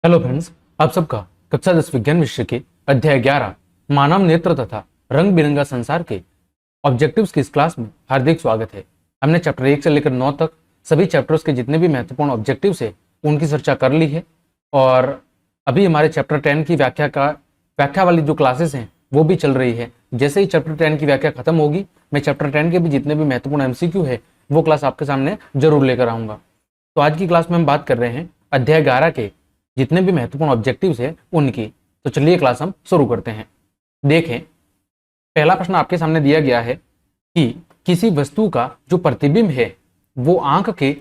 Hello friends, आप सबका कक्षा 10 विज्ञान विषय के अध्याय 11 मानव नेत्र तथा रंग बिरंगा संसार के ऑब्जेक्टिव्स की इस क्लास में हार्दिक स्वागत है। हमने चैप्टर 1 से लेकर 9 तक सभी चैप्टर्स के जितने भी महत्वपूर्ण ऑब्जेक्टिव्स है उनकी चर्चा कर ली है और अभी हमारे चैप्टर 10 की व्याख्या वाली जो क्लासेस हैं वो भी चल रही है। जैसे ही चैप्टर 10 की व्याख्या खत्म होगी मैं चैप्टर 10 के भी जितने भी महत्वपूर्ण MCQ है वो क्लास आपके सामने जरूर लेकर आऊंगा। तो आज की क्लास में हम बात कर रहे हैं अध्याय 11 के जितने भी महत्वपूर्ण ऑब्जेक्टिव्स हैं उनकी। तो चलिए क्लास हम शुरू करते हैं। देखें, पहला प्रश्न आपके सामने दिया गया है कि किसी वस्तु का जो प्रतिबिंब है वो आंख के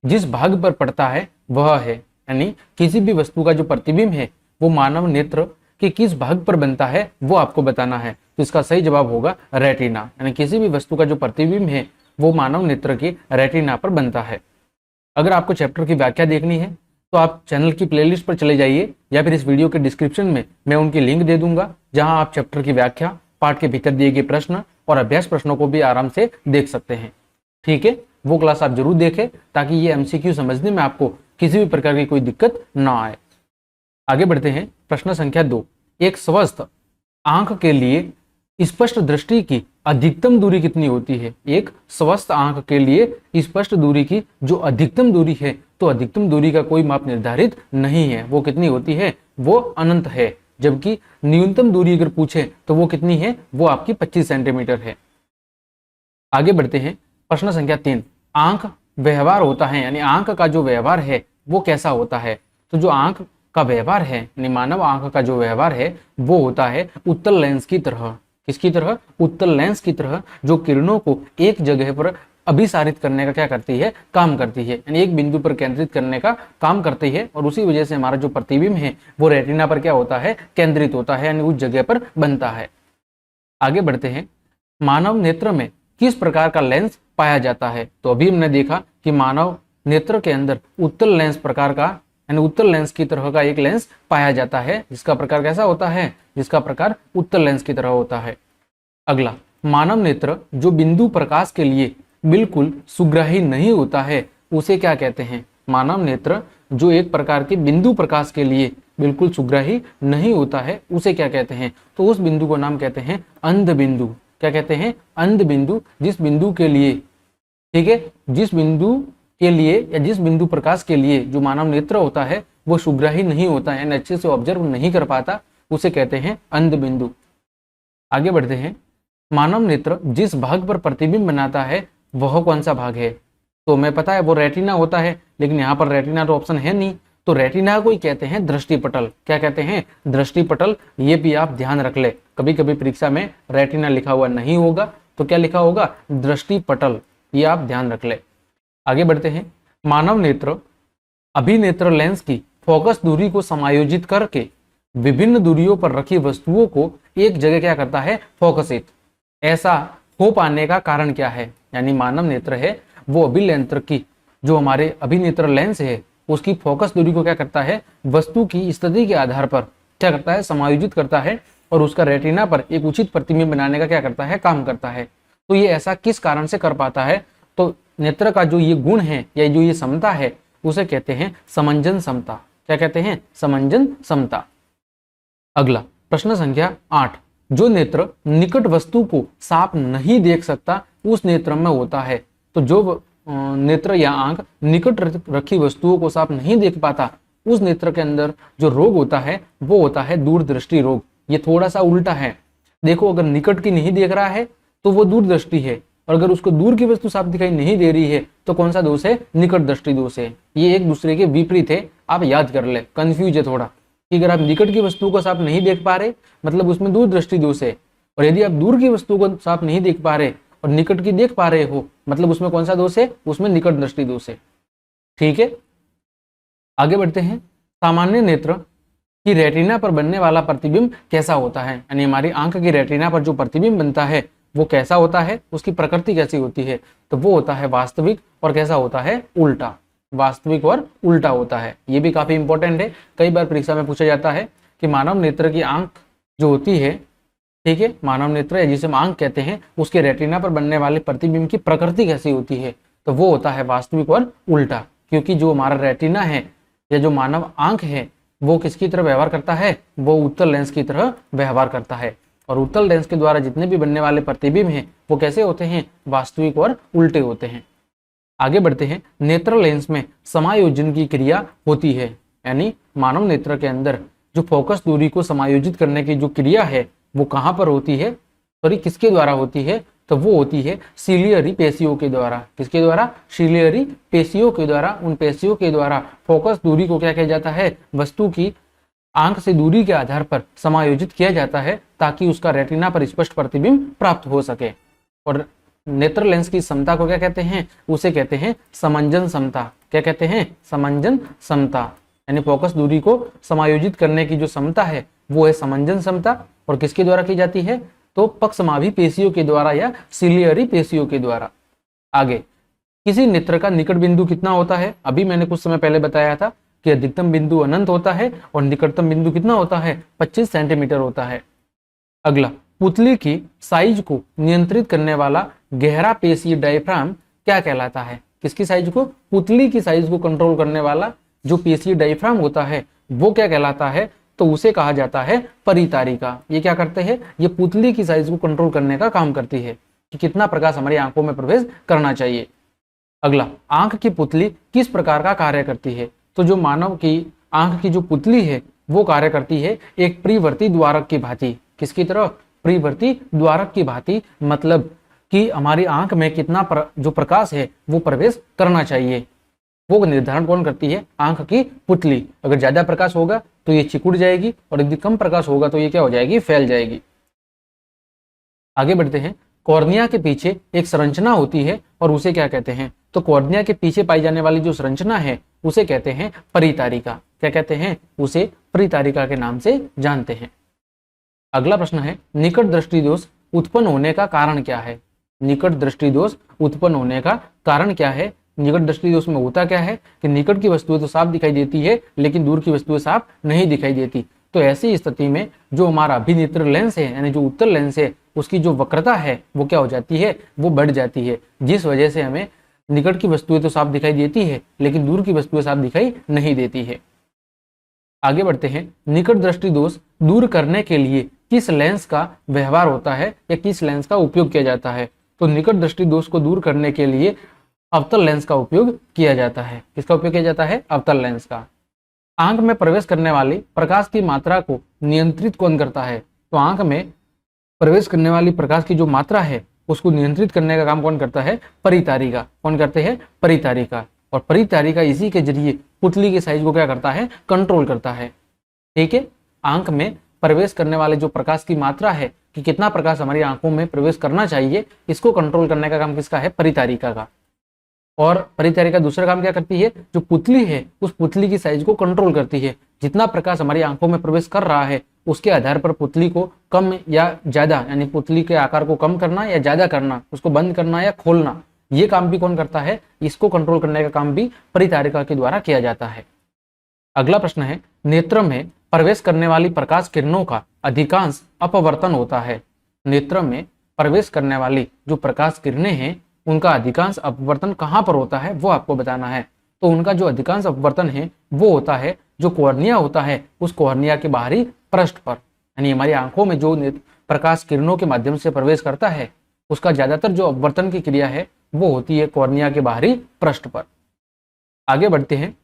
जिस भाग पर पड़ता है वह है, यानी किसी भी वस्तु का जो प्रतिबिंब है वो मानव नेत्र के किस भाग पर बनता है वो आपको बताना है। तो इसका सही जवाब होगा रेटिना, यानी किसी भी वस्तु का जो प्रतिबिंब है वो मानव नेत्र के रेटिना पर बनता है। अगर आपको चैप्टर की व्याख्या देखनी है तो आप चैनल की प्लेलिस्ट पर चले जाइए या फिर इस वीडियो के डिस्क्रिप्शन में मैं उनकी लिंक दे दूंगा, जहां आप चैप्टर की व्याख्या, पाठ के भीतर दिए गए प्रश्न और अभ्यास प्रश्नों को भी आराम से देख सकते हैं। ठीक है, वो क्लास आप जरूर देखें ताकि ये MCQ समझने में आपको किसी भी प्रकार की कोई दिक्कत ना आए। आगे बढ़ते हैं। प्रश्न संख्या 2, एक स्वस्थ आंख के लिए स्पष्ट दृष्टि की अधिकतम दूरी कितनी होती है? एक स्वस्थ आंख के लिए स्पष्ट दूरी की जो अधिकतम दूरी है, तो अधिकतम दूरी का कोई माप निर्धारित नहीं है। वो कितनी होती है? वो अनंत है। जबकि न्यूनतम दूरी अगर पूछे तो वो कितनी है? वो आपकी 25 सेंटीमीटर है। आगे बढ़ते हैं। प्रश्न संख्या 3, आंख व्यवहार होता है, यानी आंख का जो व्यवहार है वो कैसा होता है? तो जो आंख का व्यवहार है, यानी मानव आंख का जो व्यवहार है वो होता है उत्तल लेंस की तरह। किसकी तरह? उत्तल लेंस की तरह, जो किरणों को एक जगह पर अभिसारित करने का क्या करती है? काम करती है, यानी एक बिंदु पर केंद्रित करने का काम करती है। और उसी वजह से हमारा जो प्रतिबिंब है वो रेटिना पर क्या होता है? केंद्रित होता है, यानी उस जगह पर बनता है। आगे बढ़ते हैं। मानव नेत्र में किस प्रकार का लेंस पाया जाता है? तो अभी हमने देखा कि मानव नेत्र के अंदर उत्तल लेंस प्रकार का, यानी उत्तल लेंस की तरह का एक लेंस पाया जाता है, जिसका प्रकार कैसा होता है? जिसका प्रकार उत्तल लेंस की तरह होता है। अगला, मानव नेत्र जो बिंदु प्रकाश के लिए बिल्कुल सुग्राही नहीं होता है उसे क्या कहते हैं? मानव नेत्र जो एक प्रकार के बिंदु प्रकाश के लिए बिल्कुल सुग्राही नहीं होता है उसे क्या कहते हैं? तो उस बिंदु को नाम कहते हैं अंध बिंदु। क्या कहते हैं? अंध बिंदु। जिस बिंदु के लिए, ठीक है, जिस बिंदु के लिए या जिस बिंदु प्रकाश के लिए जो मानव नेत्र होता है वो सुग्राही नहीं होता है, यानी अच्छे से ऑब्जर्व नहीं कर पाता, उसे कहते हैं अंध बिंदु। आगे बढ़ते हैं। मानव नेत्र जिस भाग पर प्रतिबिंब बनाता है वह कौन सा भाग है? तो हमें पता है वो रेटिना होता है, लेकिन यहाँ पर रेटिना तो ऑप्शन है नहीं, तो रेटिना को ही कहते हैं दृष्टिपटल। क्या कहते हैं? दृष्टिपटल। ये भी आप ध्यान रख ले, कभी कभी परीक्षा में रेटिना लिखा हुआ नहीं होगा तो क्या लिखा होगा? दृष्टिपटल। ये आप ध्यान रख ले। आगे बढ़ते हैं। मानव नेत्र अभिनेत्र लेंस की फोकस दूरी को समायोजित करके विभिन्न दूरियों पर रखी वस्तुओं को एक जगह क्या करता है? फोकसित। ऐसा हो पाने का कारण क्या है? यानी मानव नेत्र है वो अभिनेत्र की, जो हमारे अभिनेत्र लेंस है उसकी फोकस दूरी को क्या करता है? वस्तु की स्थिति के आधार पर क्या करता है? समायोजित करता है और उसका रेटिना पर एक उचित प्रतिबिंब बनाने का क्या करता है? काम करता है। तो ये ऐसा किस कारण से कर पाता है? तो नेत्र का जो ये गुण है या जो ये समता है उसे कहते हैं समंजन समता। क्या कहते हैं? समंजन समता। अगला, प्रश्न संख्या 8, जो नेत्र निकट वस्तु को साफ नहीं देख सकता उस नेत्र में होता है। तो जो नेत्र या आंख निकट रखी वस्तुओं को साफ नहीं देख पाता उस नेत्र के अंदर जो रोग होता है वो होता है दूरदृष्टि रोग। ये थोड़ा सा उल्टा है। देखो, अगर निकट की नहीं देख रहा है तो वो दूरदृष्टि है, और अगर उसको दूर की वस्तु साफ दिखाई नहीं दे रही है तो कौन सा दोष है? निकट दृष्टि दोष है। ये एक दूसरे के विपरीत है, आप याद कर ले, कंफ्यूज है थोड़ा कि अगर आप निकट की वस्तु को साफ नहीं देख पा रहे मतलब उसमें दूर दृष्टि दोष है, और यदि आप दूर की वस्तु को साफ नहीं देख पा रहे और निकट की देख पा रहे हो मतलब उसमें कौन सा दोष है? उसमें निकट दृष्टि दोष है। ठीक है, आगे बढ़ते हैं। सामान्य नेत्र की रेटिना पर बनने वाला प्रतिबिंब कैसा होता है? यानी हमारी आंख की रेटिना पर जो प्रतिबिंब बनता है वो कैसा होता है? उसकी प्रकृति कैसी होती है? तो वो होता है वास्तविक और कैसा होता है? उल्टा। वास्तविक और उल्टा होता है। ये भी काफी इंपॉर्टेंट है, कई बार परीक्षा में पूछा जाता है कि मानव नेत्र की आंख जो होती है, ठीक है, मानव नेत्र या जिसे हम आंख कहते हैं, उसके रेटिना पर बनने वाले प्रतिबिंब की प्रकृति कैसी होती है? तो वो होता है वास्तविक और उल्टा। क्योंकि जो हमारा रेटिना है या जो मानव आंख है वो किसकी तरह व्यवहार करता है, वो उत्तल लेंस की तरह व्यवहार करता है। और उत्तल लेंस के द्वारा जितने भी बनने वाले प्रतिबिंब हैं वो कैसे होते हैं, वास्तविक और उल्टे होते हैं। आगे बढ़ते हैं, नेत्र लेंस में समायोजन की क्रिया होती है, यानी मानव नेत्र के अंदर जो फोकस दूरी को समायोजित करने की जो क्रिया है वो कहाँ पर होती है, सॉरी किसके द्वारा होती है, तो वो होती है सीलियरी पेशियों के द्वारा। किसके द्वारा, सीलियरी पेशियों के द्वारा। उन पेशियों के द्वारा फोकस दूरी को क्या किया जाता है, वस्तु की आंख से दूरी के आधार पर समायोजित किया जाता है ताकि उसका रेटिना पर स्पष्ट प्रतिबिंब प्राप्त हो सके। और नेत्र लेंस की क्षमता को क्या कहते हैं, उसे कहते हैं समंजन क्षमता। क्या कहते हैं, समंजन क्षमता, यानी फोकस दूरी को समायोजित करने की जो क्षमता है वो है समंजन क्षमता। और किसके द्वारा की जाती है, तो पक्षमाभी पेशियों के द्वारा या सीलियरी पेशियों के द्वारा। आगे, किसी नेत्र का निकट बिंदु कितना होता है, अभी मैंने कुछ समय पहले बताया था कि अधिकतम बिंदु अनंत होता है और निकटतम बिंदु कितना होता है, 25 सेंटीमीटर होता है। अगला, पुतली की साइज को नियंत्रित करने वाला गहरा पेशीय डायफ्राम क्या कहलाता है। किसकी साइज को, पुतली की साइज को कंट्रोल करने वाला जो पेशीय डायफ्राम होता है वो क्या कहलाता है, तो उसे कहा जाता है परितारिका। ये क्या करते हैं, ये पुतली की साइज को कंट्रोल करने का काम करती है कि कितना प्रकाश हमारी आंखों में प्रवेश करना चाहिए। अगला, आंख की पुतली किस प्रकार का कार्य करती है, तो जो मानव की आंख की जो पुतली है वो कार्य करती है एक परिवर्ती द्वारक की भांति। किसकी तरह, परिवर्ती द्वारक की भांति, मतलब कि हमारी आंख में कितना जो प्रकाश है वो प्रवेश करना चाहिए, वो निर्धारण कौन करती है, आंख की पुतली। अगर ज्यादा प्रकाश होगा तो ये चिकुड़ जाएगी और यदि कम प्रकाश होगा तो ये क्या हो जाएगी, फैल जाएगी। आगे बढ़ते हैं, कॉर्निया के पीछे एक संरचना होती है और उसे क्या कहते हैं, तो कॉर्निया के पीछे पाई जाने वाली जो संरचना है उसे कहते हैं परितारिका। क्या कहते हैं, उसे परितारिका के नाम से जानते हैं। अगला प्रश्न है, निकट दृष्टि दोष उत्पन्न होने का कारण क्या है। निकट दृष्टि दोष उत्पन्न होने का कारण क्या है। निकट दृष्टि दोष में होता क्या है कि निकट की वस्तुएं तो साफ दिखाई देती है लेकिन दूर की वस्तुएं साफ नहीं दिखाई देती। तो ऐसी स्थिति में जो हमारा अभिनेत्र लेंस है यानी जो उत्तल लेंस है उसकी जो वक्रता है वो क्या हो जाती है, वो बढ़ जाती है, जिस वजह से हमें निकट की वस्तुएं तो साफ दिखाई देती है लेकिन दूर की वस्तुएं साफ दिखाई नहीं देती है। आगे बढ़ते हैं, निकट दृष्टि दोष दूर करने के लिए किस लेंस का व्यवहार होता है या किस लेंस का उपयोग किया जाता है। तो निकट दृष्टि दोष को दूर करने के लिए अवतल लेंस का उपयोग किया जाता है। किसका उपयोग किया जाता है, अवतल लेंस का। आंख में प्रवेश करने वाली प्रकाश की मात्रा को नियंत्रित कौन करता है, तो आंख में प्रवेश करने वाली प्रकाश की जो मात्रा है उसको नियंत्रित करने का काम कौन करता है, परितारिका। कौन करते हैं, परितारिका। और परितारिका इसी के जरिए पुतली की साइज को क्या करता है, कंट्रोल करता है। ठीक है, आंख में प्रवेश करने वाले जो प्रकाश की मात्रा है कि कितना प्रकाश हमारी आंखों में प्रवेश करना चाहिए, इसको कंट्रोल करने का काम किसका है, परितारिका का। और परितारिका दूसरा काम क्या करती है, जो पुतली है उस पुतली की साइज को कंट्रोल करती है। जितना प्रकाश हमारी आंखों में प्रवेश कर रहा है उसके आधार पर पुतली को कम या ज्यादा, यानी पुतली के आकार को कम करना या ज्यादा करना, उसको बंद करना या खोलना, ये काम भी कौन करता है, इसको कंट्रोल करने का काम भी परितारिका के द्वारा किया जाता है। अगला प्रश्न है, नेत्र में प्रवेश करने वाली प्रकाश किरणों का अधिकांश अपवर्तन होता है। नेत्र में प्रवेश करने वाली जो प्रकाश किरणें हैं उनका अधिकांश अपवर्तन कहाँ पर होता है वो आपको बताना है। तो उनका जो अधिकांश अपवर्तन है वो होता है जो कॉर्निया होता है उस कॉर्निया के बाहरी पृष्ठ पर, यानी हमारी आंखों में जो प्रकाश किरणों के माध्यम से प्रवेश करता है उसका ज्यादातर जो अपवर्तन की क्रिया है वो होती है कॉर्निया के बाहरी पृष्ठ पर। आगे बढ़ते हैं,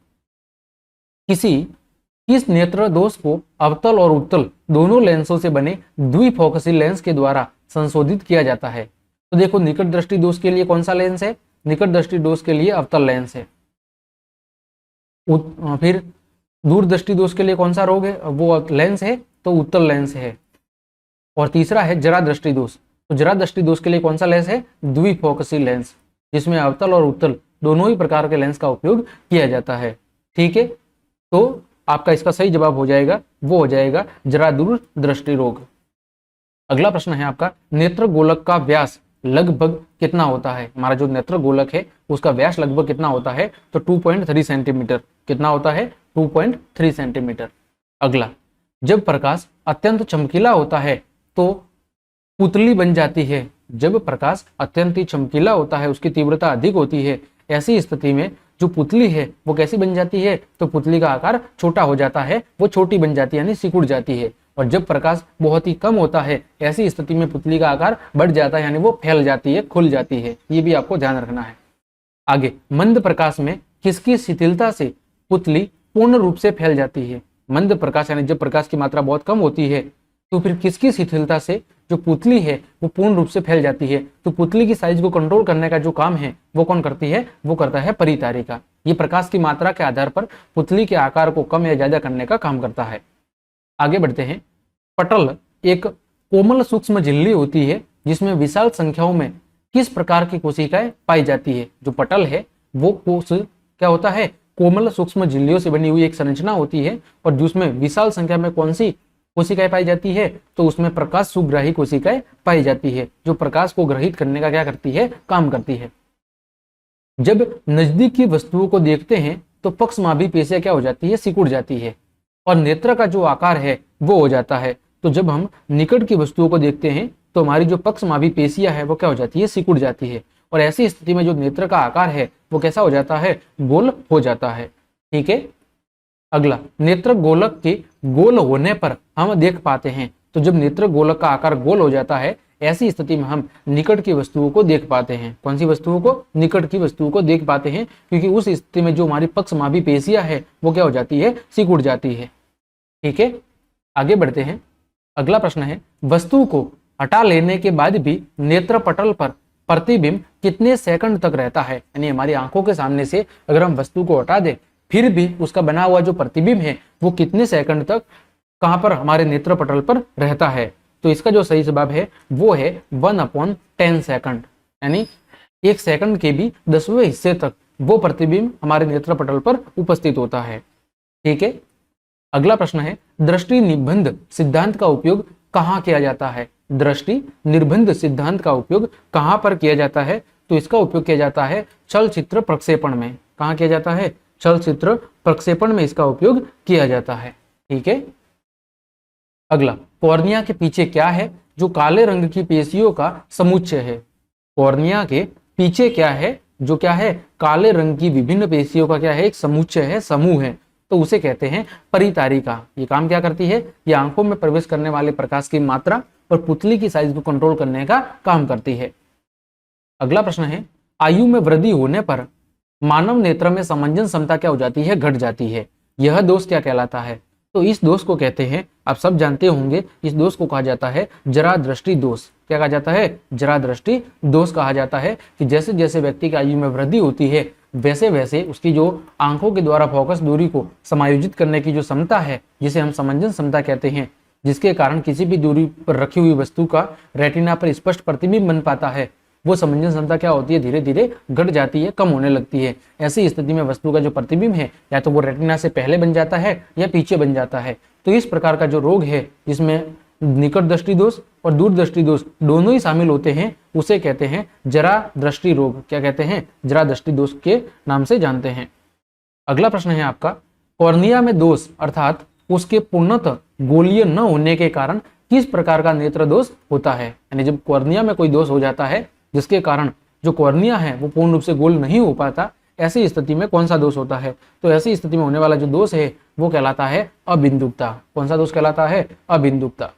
किस नेत्र दोष को अवतल और उत्तल दोनों लेंसों से बने द्विफोकसी लेंस के द्वारा संशोधित किया जाता है। तो देखो, निकट दृष्टि दोष के लिए कौन सा लेंस है, निकट दृष्टि दोष के लिए अवतल लेंस है। फिर दूर दृष्टि दोष के लिए कौन सा रोग है, वो लेंस है तो उत्तल लेंस है। और तीसरा है जरा दृष्टि दोष, तो जरा दृष्टि दोष के लिए कौन सा लेंस है, द्विफोकसी लेंस, जिसमें अवतल और उत्तल दोनों ही प्रकार के लेंस का उपयोग किया जाता है। ठीक है, तो आपका इसका सही जवाब हो जाएगा, वो हो जाएगा जरा दूर दृष्टि रोग। अगला प्रश्न है आपका, नेत्र गोलक का व्यास लगभग कितना होता है। हमारा जो नेत्र गोलक है उसका व्यास लगभग कितना होता है, तो 2.3 सेंटीमीटर। कितना होता है, 2.3 सेंटीमीटर। अगला, जब प्रकाश अत्यंत चमकीला होता है तो पुतली बन जाती है। जब प्रकाश अत्यंत ही चमकीला होता है, उसकी तीव्रता अधिक होती है, ऐसी स्थिति में जो पुतली है वो कैसी बन जाती है, तो पुतली का आकार छोटा हो जाता है, वो छोटी बन जाती है यानी सिकुड़ जाती है। और जब प्रकाश बहुत ही कम होता है ऐसी स्थिति में पुतली का आकार बढ़ जाता है यानी वो फैल जाती है, खुल जाती है। ये भी आपको ध्यान रखना है। आगे, मंद प्रकाश में किसकी शिथिलता से पुतली पूर्ण रूप से फैल जाती है। मंद प्रकाश यानी जब प्रकाश की मात्रा बहुत कम होती है तो फिर किसकी शिथिलता से जो पुतली है वो पूर्ण रूप से फैल जाती है। तो पुतली की साइज को कंट्रोल करने का जो काम है वो कौन करती है, वो करता है परितारिका। ये प्रकाश की मात्रा के आधार पर पुतली के आकार को कम या ज्यादा करने का काम करता है। आगे बढ़ते हैं। पटल एक कोमल सूक्ष्म झिल्ली होती है जिसमें विशाल संख्याओं में किस प्रकार की कोशिकाएं पाई जाती है। जो पटल है वो कोश क्या होता है, कोमल सूक्ष्म झिल्लियों से बनी हुई एक संरचना होती है और जिसमें विशाल संख्या में कौन सी कोशिकाएं पाई जाती है, तो उसमें प्रकाश सुग्राही कोशिकाएं पाई जाती है जो प्रकाश को ग्रहित करने का क्या करती है, काम करती है। जब नजदीक की वस्तुओं को देखते हैं तो पक्षमाभी पेशियां क्या हो जाती है, सिकुड़ जाती है और नेत्र का जो आकार है वो हो जाता है। तो जब हम निकट की वस्तुओं को देखते हैं तो हमारी जो पक्षमाभी पेशियां है वो क्या हो जाती है, सिकुड़ जाती है और ऐसी स्थिति में जो नेत्र का आकार है वो कैसा हो जाता है, गोल हो जाता है। ठीक है। अगला, नेत्र गोलक के गोल होने पर हम देख पाते हैं। तो जब नेत्र गोलक का आकार गोल हो जाता है ऐसी स्थिति में हम निकट की वस्तुओं को देख पाते हैं। कौन सी वस्तुओं को, निकट की वस्तुओं को देख पाते हैं, क्योंकि उस स्थिति में जो हमारी पक्षमाभी पेशियां है वो क्या हो जाती है, सिकुड़ जाती है। ठीक है। आगे बढ़ते हैं। अगला प्रश्न है, वस्तु को हटा लेने के बाद भी नेत्र पटल पर प्रतिबिंब कितने सेकंड तक रहता है। यानी हमारी आंखों के सामने से अगर हम वस्तु को हटा दें फिर भी उसका बना हुआ जो प्रतिबिंब है वो कितने सेकंड तक कहां पर, हमारे नेत्र पटल पर रहता है। तो इसका जो सही जवाब है वो है 1/10 सेकंड, यानी 1 सेकंड के भी 10वें हिस्से तक वो प्रतिबिंब हमारे नेत्र पटल पर उपस्थित होता है। ठीक है। अगला प्रश्न है, दृष्टि निर्बंध सिद्धांत का उपयोग कहाँ किया जाता है। दृष्टि निर्बंध सिद्धांत का उपयोग कहाँ पर किया जाता है, तो इसका उपयोग किया जाता है चलचित्र प्रक्षेपण में। कहाँ किया जाता है, चलचित्र प्रक्षेपण में इसका उपयोग किया जाता है। ठीक है। अगला, कॉर्निया के पीछे क्या है, जो काले रंग की पेशियों का समुच्चय है। कॉर्निया के पीछे क्या है, जो क्या है, काले रंग की विभिन्न पेशियों का क्या है, एक समुच्चय है, समूह है, तो उसे कहते हैं परितारिका। ये काम क्या करती है, ये आंखों में प्रवेश करने वाले प्रकाश की मात्रा और पुतली की साइज को कंट्रोल करने का काम करती है। अगला प्रश्न है, आयु में वृद्धि होने पर मानव नेत्र में समंजन क्षमता क्या हो जाती है, घट जाती है। यह दोष क्या कहलाता है, तो इस दोष को कहते हैं, आप सब जानते होंगे, इस दोष को कहा जाता है जरा दृष्टि दोष। क्या कहा जाता है, जरा दृष्टि दोष कहा जाता है कि जैसे जैसे व्यक्ति की आयु में वृद्धि होती है वैसे वैसे उसकी जो आंखों के द्वारा फोकस दूरी को समायोजित करने की जो क्षमता है, जिसे हम समंजन क्षमता कहते हैं, जिसके कारण किसी भी दूरी पर रखी हुई वस्तु का रेटिना पर स्पष्ट प्रतिबिंब बन पाता है, वो समंजन क्षमता क्या होती है, धीरे धीरे घट जाती है, कम होने लगती है। ऐसी स्थिति में वस्तु का जो प्रतिबिंब है या तो वो रेटिना से पहले बन जाता है या पीछे बन जाता है। तो इस प्रकार का जो रोग है जिसमें निकट दृष्टि दोष और दूर दृष्टि दोष दोनों ही शामिल होते हैं, उसे कहते हैं जरा दृष्टि रोग। क्या कहते हैं, जरा दृष्टि दोष के नाम से जानते हैं। अगला प्रश्न है आपका, कॉर्निया में दोष अर्थात उसके पूर्णतः गोलीय न होने के कारण किस प्रकार का नेत्र दोष होता है। यानी जब कॉर्निया में कोई दोष हो जाता है जिसके कारण जो कॉर्निया है वो पूर्ण रूप से गोल नहीं हो पाता, ऐसी स्थिति में कौन सा दोष होता है, तो ऐसी स्थिति में होने वाला जो दोष है वो कहलाता है अबिंदुकता। कौन सा दोष कहलाता है, अबिंदुकता।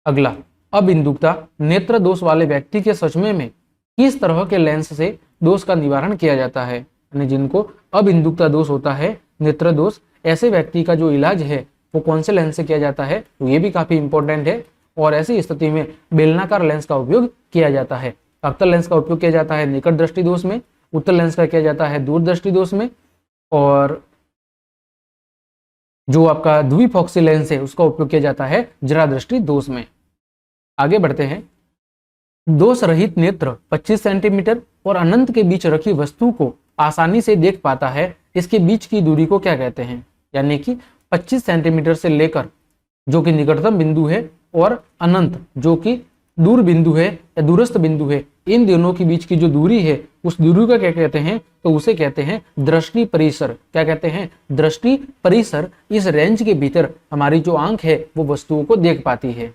अगला, अबिंदुकता नेत्र दोष वाले व्यक्ति के सचमे में किस तरह के लेंस से दोष का निवारण किया जाता है। यानी जिनको अबिंदुकता दोष होता है, नेत्र दोष, ऐसे व्यक्ति का जो इलाज है वो कौन से लेंस से किया जाता है, तो ये भी काफी इंपॉर्टेंट है। और ऐसी स्थिति में बेलनाकार लेंस का उपयोग किया जाता है। अवतल लेंस का उपयोग किया जाता है निकट दृष्टि दोष में, उत्तल लेंस का किया जाता है दूर दृष्टि दोष में, और जो आपका द्विफॉक्सी लेंस है उसका उपयोग किया जाता है जरा दृष्टि दोष में। आगे बढ़ते हैं। दोष रहित नेत्र 25 सेंटीमीटर और अनंत के बीच रखी वस्तु को आसानी से देख पाता है, इसके बीच की दूरी को क्या कहते हैं। यानी कि 25 सेंटीमीटर से लेकर जो कि निकटतम बिंदु है और अनंत जो कि दूर बिंदु है या दूरस्थ बिंदु है, इन दोनों के बीच की जो दूरी है उस दूरी का क्या कहते हैं, तो उसे कहते हैं दृष्टि परिसर। क्या कहते हैं, दृष्टि परिसर। इस रेंज के भीतर हमारी जो आंख है वो वस्तुओं को देख पाती है।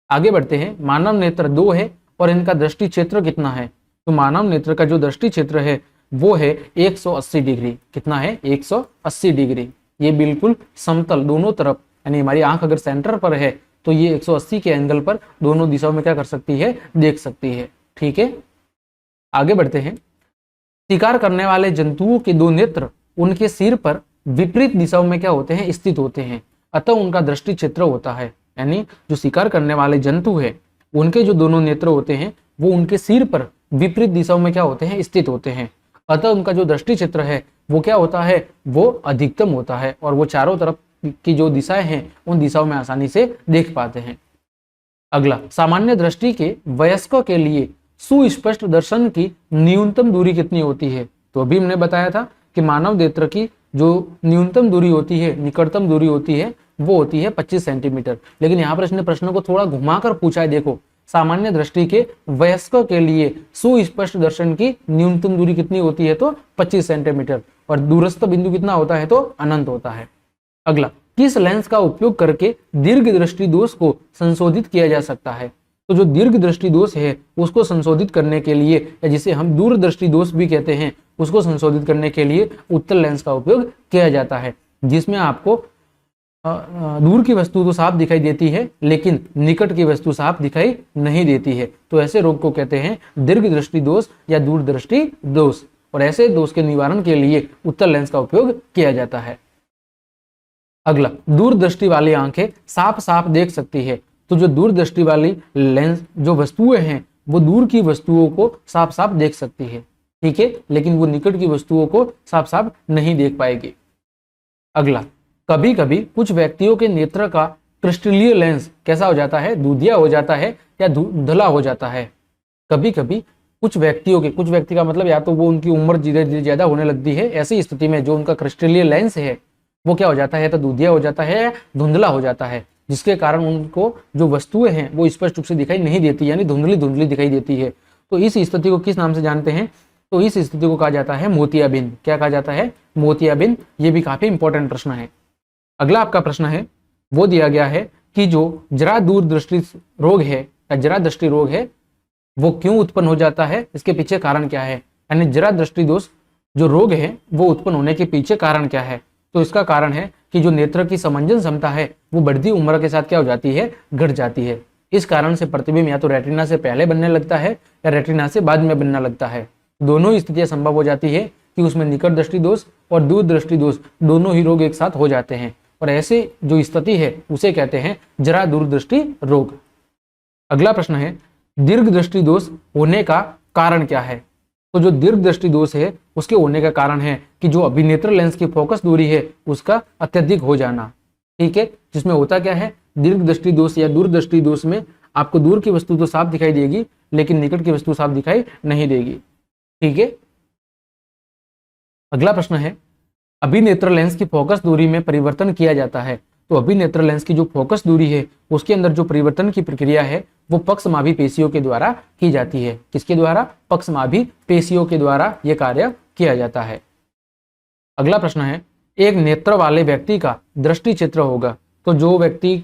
आगे बढ़ते हैं। मानव नेत्र 2 है और इनका दृष्टि क्षेत्र कितना है, तो मानव नेत्र का जो दृष्टि क्षेत्र है वो है 180 डिग्री। कितना है? 180 डिग्री। ये बिल्कुल समतल दोनों तरफ, यानी हमारी आंख अगर सेंटर पर है तो ये 180 के एंगल पर दोनों दिशाओं में क्या कर सकती है? देख सकती है। ठीक है, आगे बढ़ते हैं। शिकार करने वाले जंतुओं के दो नेत्र उनके सिर पर विपरीत दिशाओं में क्या होते हैं? स्थित होते हैं, अतः उनका दृष्टि क्षेत्र होता है। यानी जो शिकार करने वाले जंतु है उनके जो दोनों नेत्र होते हैं वो उनके सिर पर विपरीत दिशाओं में क्या होते हैं? स्थित होते हैं, अतः उनका जो दृष्टि क्षेत्र है वो क्या होता है? वो अधिकतम होता है और वो चारों तरफ की जो दिशाएं हैं उन दिशाओं में आसानी से देख पाते हैं। अगला, सामान्य दृष्टि के वयस्कों के लिए सुस्पष्ट दर्शन की न्यूनतम दूरी कितनी होती है? तो अभी हमने बताया था कि मानव नेत्र की जो न्यूनतम दूरी होती है, निकटतम दूरी होती है, वो होती है 25 सेंटीमीटर। लेकिन यहाँ पर इसने प्रश्न को थोड़ा घुमाकर पूछा है। देखो, सामान्य दृष्टि के वयस्कों के लिए सुस्पष्ट दर्शन की न्यूनतम दूरी कितनी होती है? तो 25 सेंटीमीटर। और दूरस्थ बिंदु कितना होता है? तो अनंत होता है। अगला, किस लेंस का उपयोग करके दीर्घ दृष्टि दोष को संशोधित किया जा सकता है? तो जो दीर्घ दृष्टि दोष है उसको संशोधित करने के लिए, या जिसे हम दूरदृष्टि दोष भी कहते हैं, उसको संशोधित करने के लिए उत्तल लेंस का उपयोग किया जाता है, जिसमें आपको दूर की वस्तु तो साफ दिखाई देती है लेकिन निकट की वस्तु साफ दिखाई नहीं देती है। तो ऐसे रोग को कहते हैं दीर्घ दृष्टि दोष या दूरदृष्टि दोष, और ऐसे दोष के निवारण के लिए उत्तल लेंस का उपयोग किया जाता है। अगला, दूरदृष्टि वाली आंखें साफ साफ देख सकती है। तो जो दूरदृष्टि वाली लेंस जो वस्तुएं हैं वो दूर की वस्तुओं को साफ साफ देख सकती है, ठीक है, लेकिन वो निकट की वस्तुओं को साफ साफ नहीं देख पाएगी। अगला, कभी कभी कुछ व्यक्तियों के नेत्र का क्रिस्टलीय लेंस कैसा हो जाता है? दूधिया हो जाता है या धुंधला हो जाता है। कभी कभी कुछ व्यक्तियों के, कुछ व्यक्ति का मतलब या तो वो उनकी उम्र धीरे धीरे ज्यादा होने लगती है, ऐसी स्थिति में जो उनका क्रिस्टलीय लेंस है वो क्या हो जाता है? तो दूधिया हो जाता है या धुंधला हो जाता है, जिसके कारण उनको जो वस्तुएं हैं वो स्पष्ट रूप से दिखाई नहीं देती, यानी धुंधली धुंधली दिखाई देती है। तो इस स्थिति को किस नाम से जानते हैं? तो इस स्थिति को कहा जाता है मोतियाबिंद। क्या कहा जाता है? मोतियाबिंद। ये भी काफी इंपॉर्टेंट प्रश्न है। अगला आपका प्रश्न है, वो दिया गया है कि जो जरा दूरदृष्टि रोग है या जरा दृष्टि रोग है वो क्यों उत्पन्न हो जाता है? इसके पीछे कारण क्या है? यानी जरा दृष्टि दोष जो रोग है वो उत्पन्न होने के पीछे कारण क्या है? तो इसका कारण है कि जो नेत्र की समंजन क्षमता है वो बढ़ती उम्र के साथ क्या हो जाती है? घट जाती है। इस कारण से प्रतिबिंब या तो रेटिना से पहले बनने लगता है या रेटिना से बाद में बनने लगता है। दोनों स्थितियां संभव हो जाती है कि उसमें निकट दृष्टि दोष और दूर दृष्टि दोष दोनों ही रोग एक साथ हो जाते हैं, और ऐसे जो स्थिति है उसे कहते हैं जरा दूरदृष्टि रोग। अगला प्रश्न है, दीर्घ दृष्टि दोष होने का कारण क्या है? तो जो दीर्घ दृष्टि दोष है उसके होने का कारण है कि जो अभिनेत्र लेंस की फोकस दूरी है उसका अत्यधिक हो जाना, ठीक है, जिसमें होता क्या है? दीर्घ दृष्टि दोष या दूरदृष्टि दोष में आपको दूर की वस्तु तो साफ दिखाई देगी लेकिन निकट की वस्तु साफ दिखाई नहीं देगी, ठीक है। अगला प्रश्न है, अभिनेत्र लेंस की फोकस दूरी में परिवर्तन किया जाता है। तो अभिनेत्र लेंस की जो फोकस दूरी है उसके अंदर जो परिवर्तन की प्रक्रिया है वो पक्षमाभी पेशियों के द्वारा की जाती है। किसके द्वारा? पक्षमाभी पेशियों के द्वारा यह कार्य किया जाता है। अगला प्रश्न है, एक नेत्र वाले व्यक्ति का दृष्टि क्षेत्र होगा। तो जो व्यक्ति